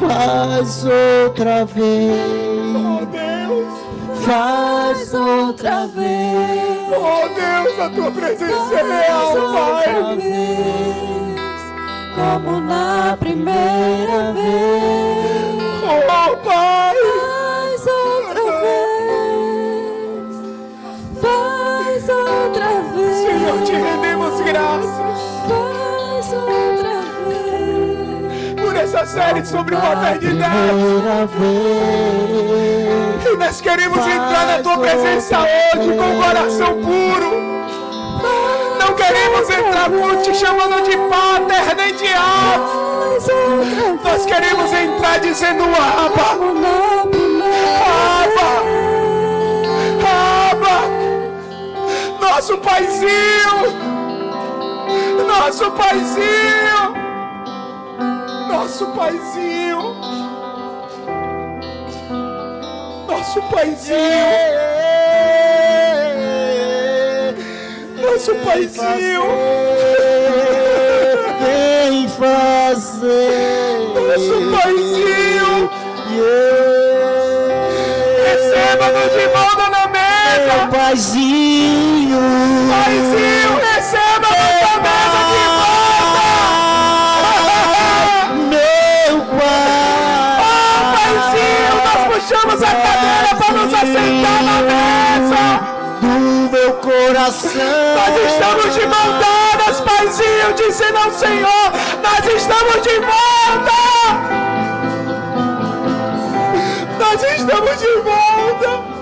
faz outra vez. Oh Deus. Faz outra vez. Oh Deus, a tua presença é real, Pai. Outra vez, como na primeira vez. Oh Pai. Faz outra vez. Faz outra vez. Senhor, te rendemos graças Faz outra vez. por essa série sobre paternidade. Primeira vez. E nós queremos entrar na tua presença hoje com o coração puro. Não queremos entrar te chamando de pater nem de ave. Faz outra vez. Nós queremos entrar dizendo Abba, Como na primeira Abba, vez. Abba, nosso paizinho, nosso paizinho, nosso paizinho, nosso paizinho, nosso paizinho, Vem fazer. nosso paizinho. Receba-nos de volta na mesa. Paizinho. Paizinho, receba-nos na mesa de volta. Meu pai. Oh, Paizinho, nós puxamos a cadeira para nos assentar na mesa. Do meu coração. Nós estamos de mão dadas, Paizinho, dizendo ao Senhor, nós estamos de volta. Nós estamos de volta.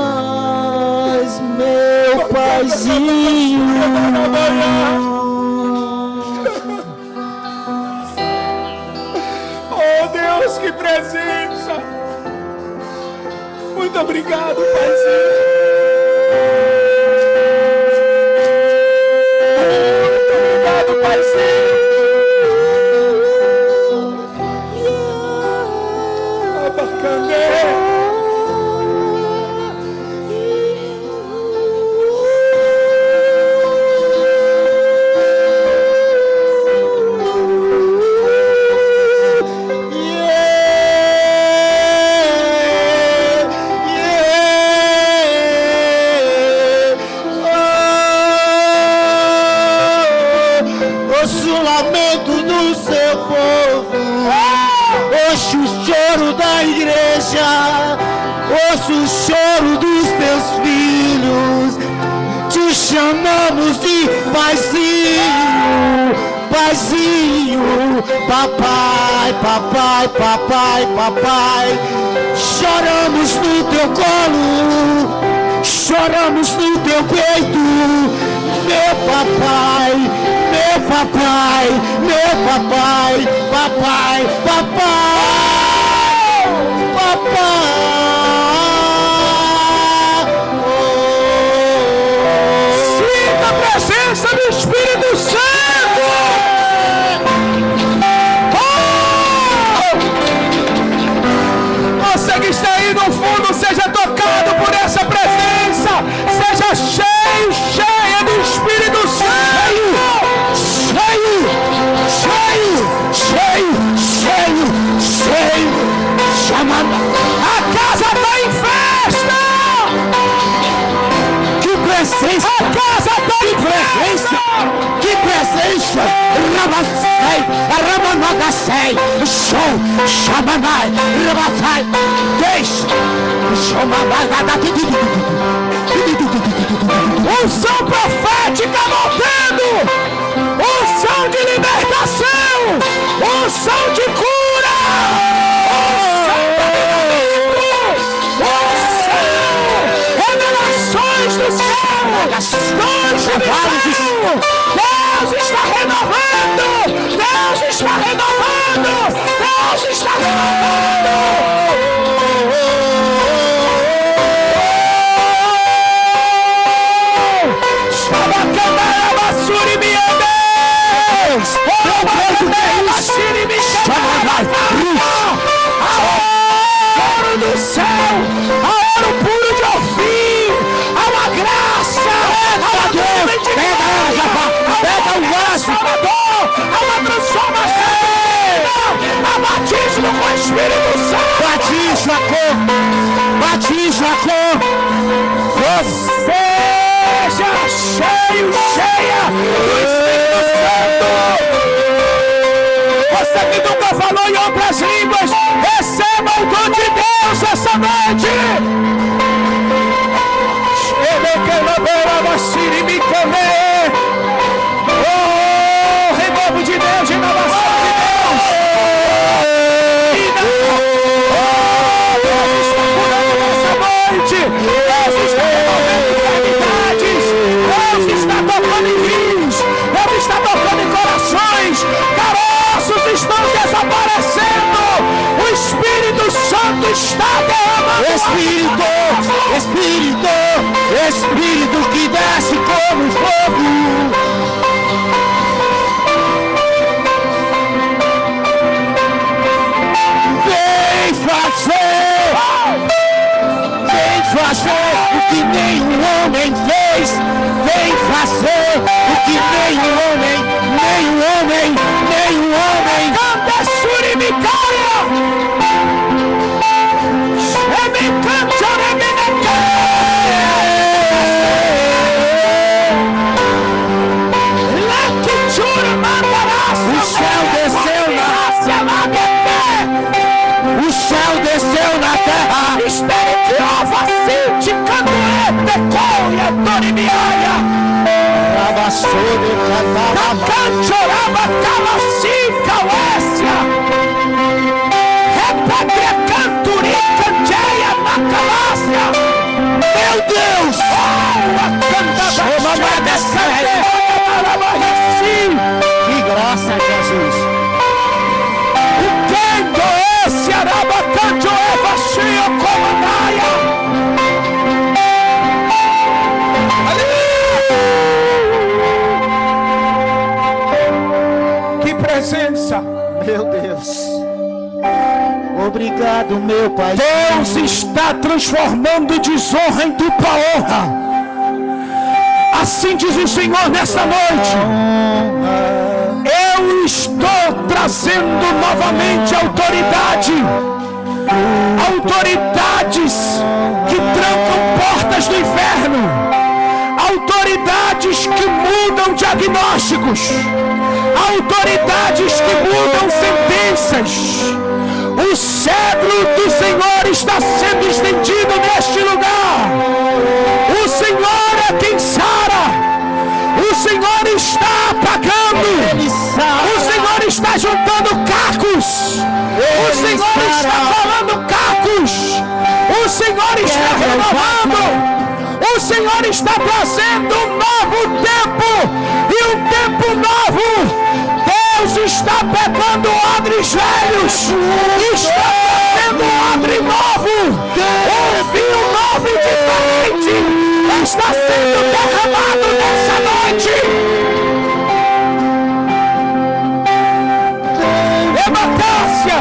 Faz, meu paizinho. Oh Deus, que presença! Muito obrigado, Paizinho. Muito obrigado, Paizinho. Abacandê. Ouço o lamento do seu povo, ouço o choro da igreja, ouço o choro dos teus filhos. Te chamamos de paizinho, paizinho, papai, papai, papai, papai. Choramos no teu colo, choramos no teu peito, meu papai, meu papai, meu papai, papai, papai, papai. presença! A casa está em presença! Que presença! Rabassei, Ramanagacei, show, Shamanai, Rabassai, deixa, unção profética voltando, unção de libertação, unção de cura, unção revelações do céu, dons de visão. Deus está renovando, Deus está renovando, Deus está renovando. Ouro do céu, a ouro puro de Ofir, há uma graça, há uma nuvem de glória, há um transformador, há uma transformação, há batismo com o Espírito Santo. Batismo a cor, seja cheio, cheia do Espírito Santo. Você que nunca falou em outras línguas, receba o dom de Deus essa noite. Oh, renovo de Deus, renovação de Deus. Deus está curando nessa noite. Deus está removendo enfermidades. Deus está tocando em rios. Deus está tocando em corações. Caroços estão desaparecendo. O Espírito Santo está derramando. Espírito que desce como fogo. Vem fazer o que nenhum homem fez. Vem fazer o que nenhum homem. Canta surimicaia. Me canta o céu desceu na terra. Esperitiva Cinti Canoete Coia Dorimiaia Rabassone Cacanchoraba Calacinca Uécia Repatria Canturica Jeia Macalácia. Meu Deus! Que graça, Jesus! O quem esse Arabacanto Eva Shio Comandaia. Que presença! Meu Deus. Obrigado, meu Pai. Deus está transformando desonra em dupla honra. Assim diz o Senhor nessa noite. Eu estou trazendo novamente autoridades que trancam portas do inferno, autoridades que mudam diagnósticos, autoridades que mudam sentenças. O cetro do Senhor está sendo estendido neste lugar. O Senhor é quem sara. O Senhor está apagando. O Senhor está juntando cacos. O Senhor está falando cacos. O Senhor está renovando. O Senhor está trazendo um novo tempo. E um tempo novo. Deus está pegando odres velhos. Está trazendo um odre novo. Um vinho novo e diferente está sendo derramado nessa noite. Emacácia,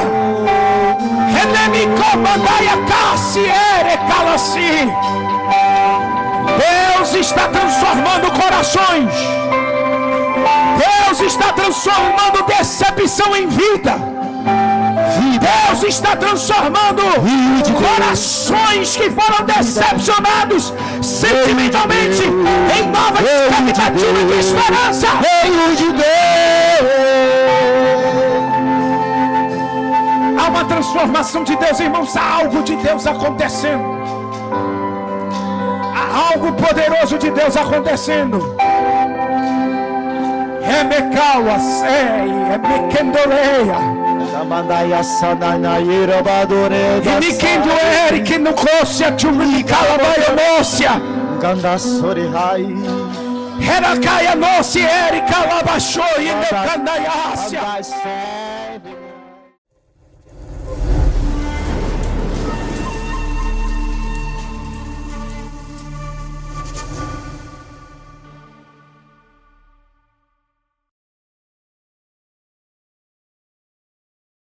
Renemicomandaia Cassiere Calassi. Deus está transformando corações. Deus está transformando decepção em vida. Deus está transformando corações que foram decepcionados sentimentalmente Está me batido de esperança. Reino de Deus. Há uma transformação de Deus, irmãos. Há algo de Deus acontecendo. Há algo poderoso de Deus acontecendo. Remecaua, sei, remequendoleia. Remiquendo Eric no coxa, tchumlicala baionócia. Heracaya noce, Erika labachou e decandaiácia.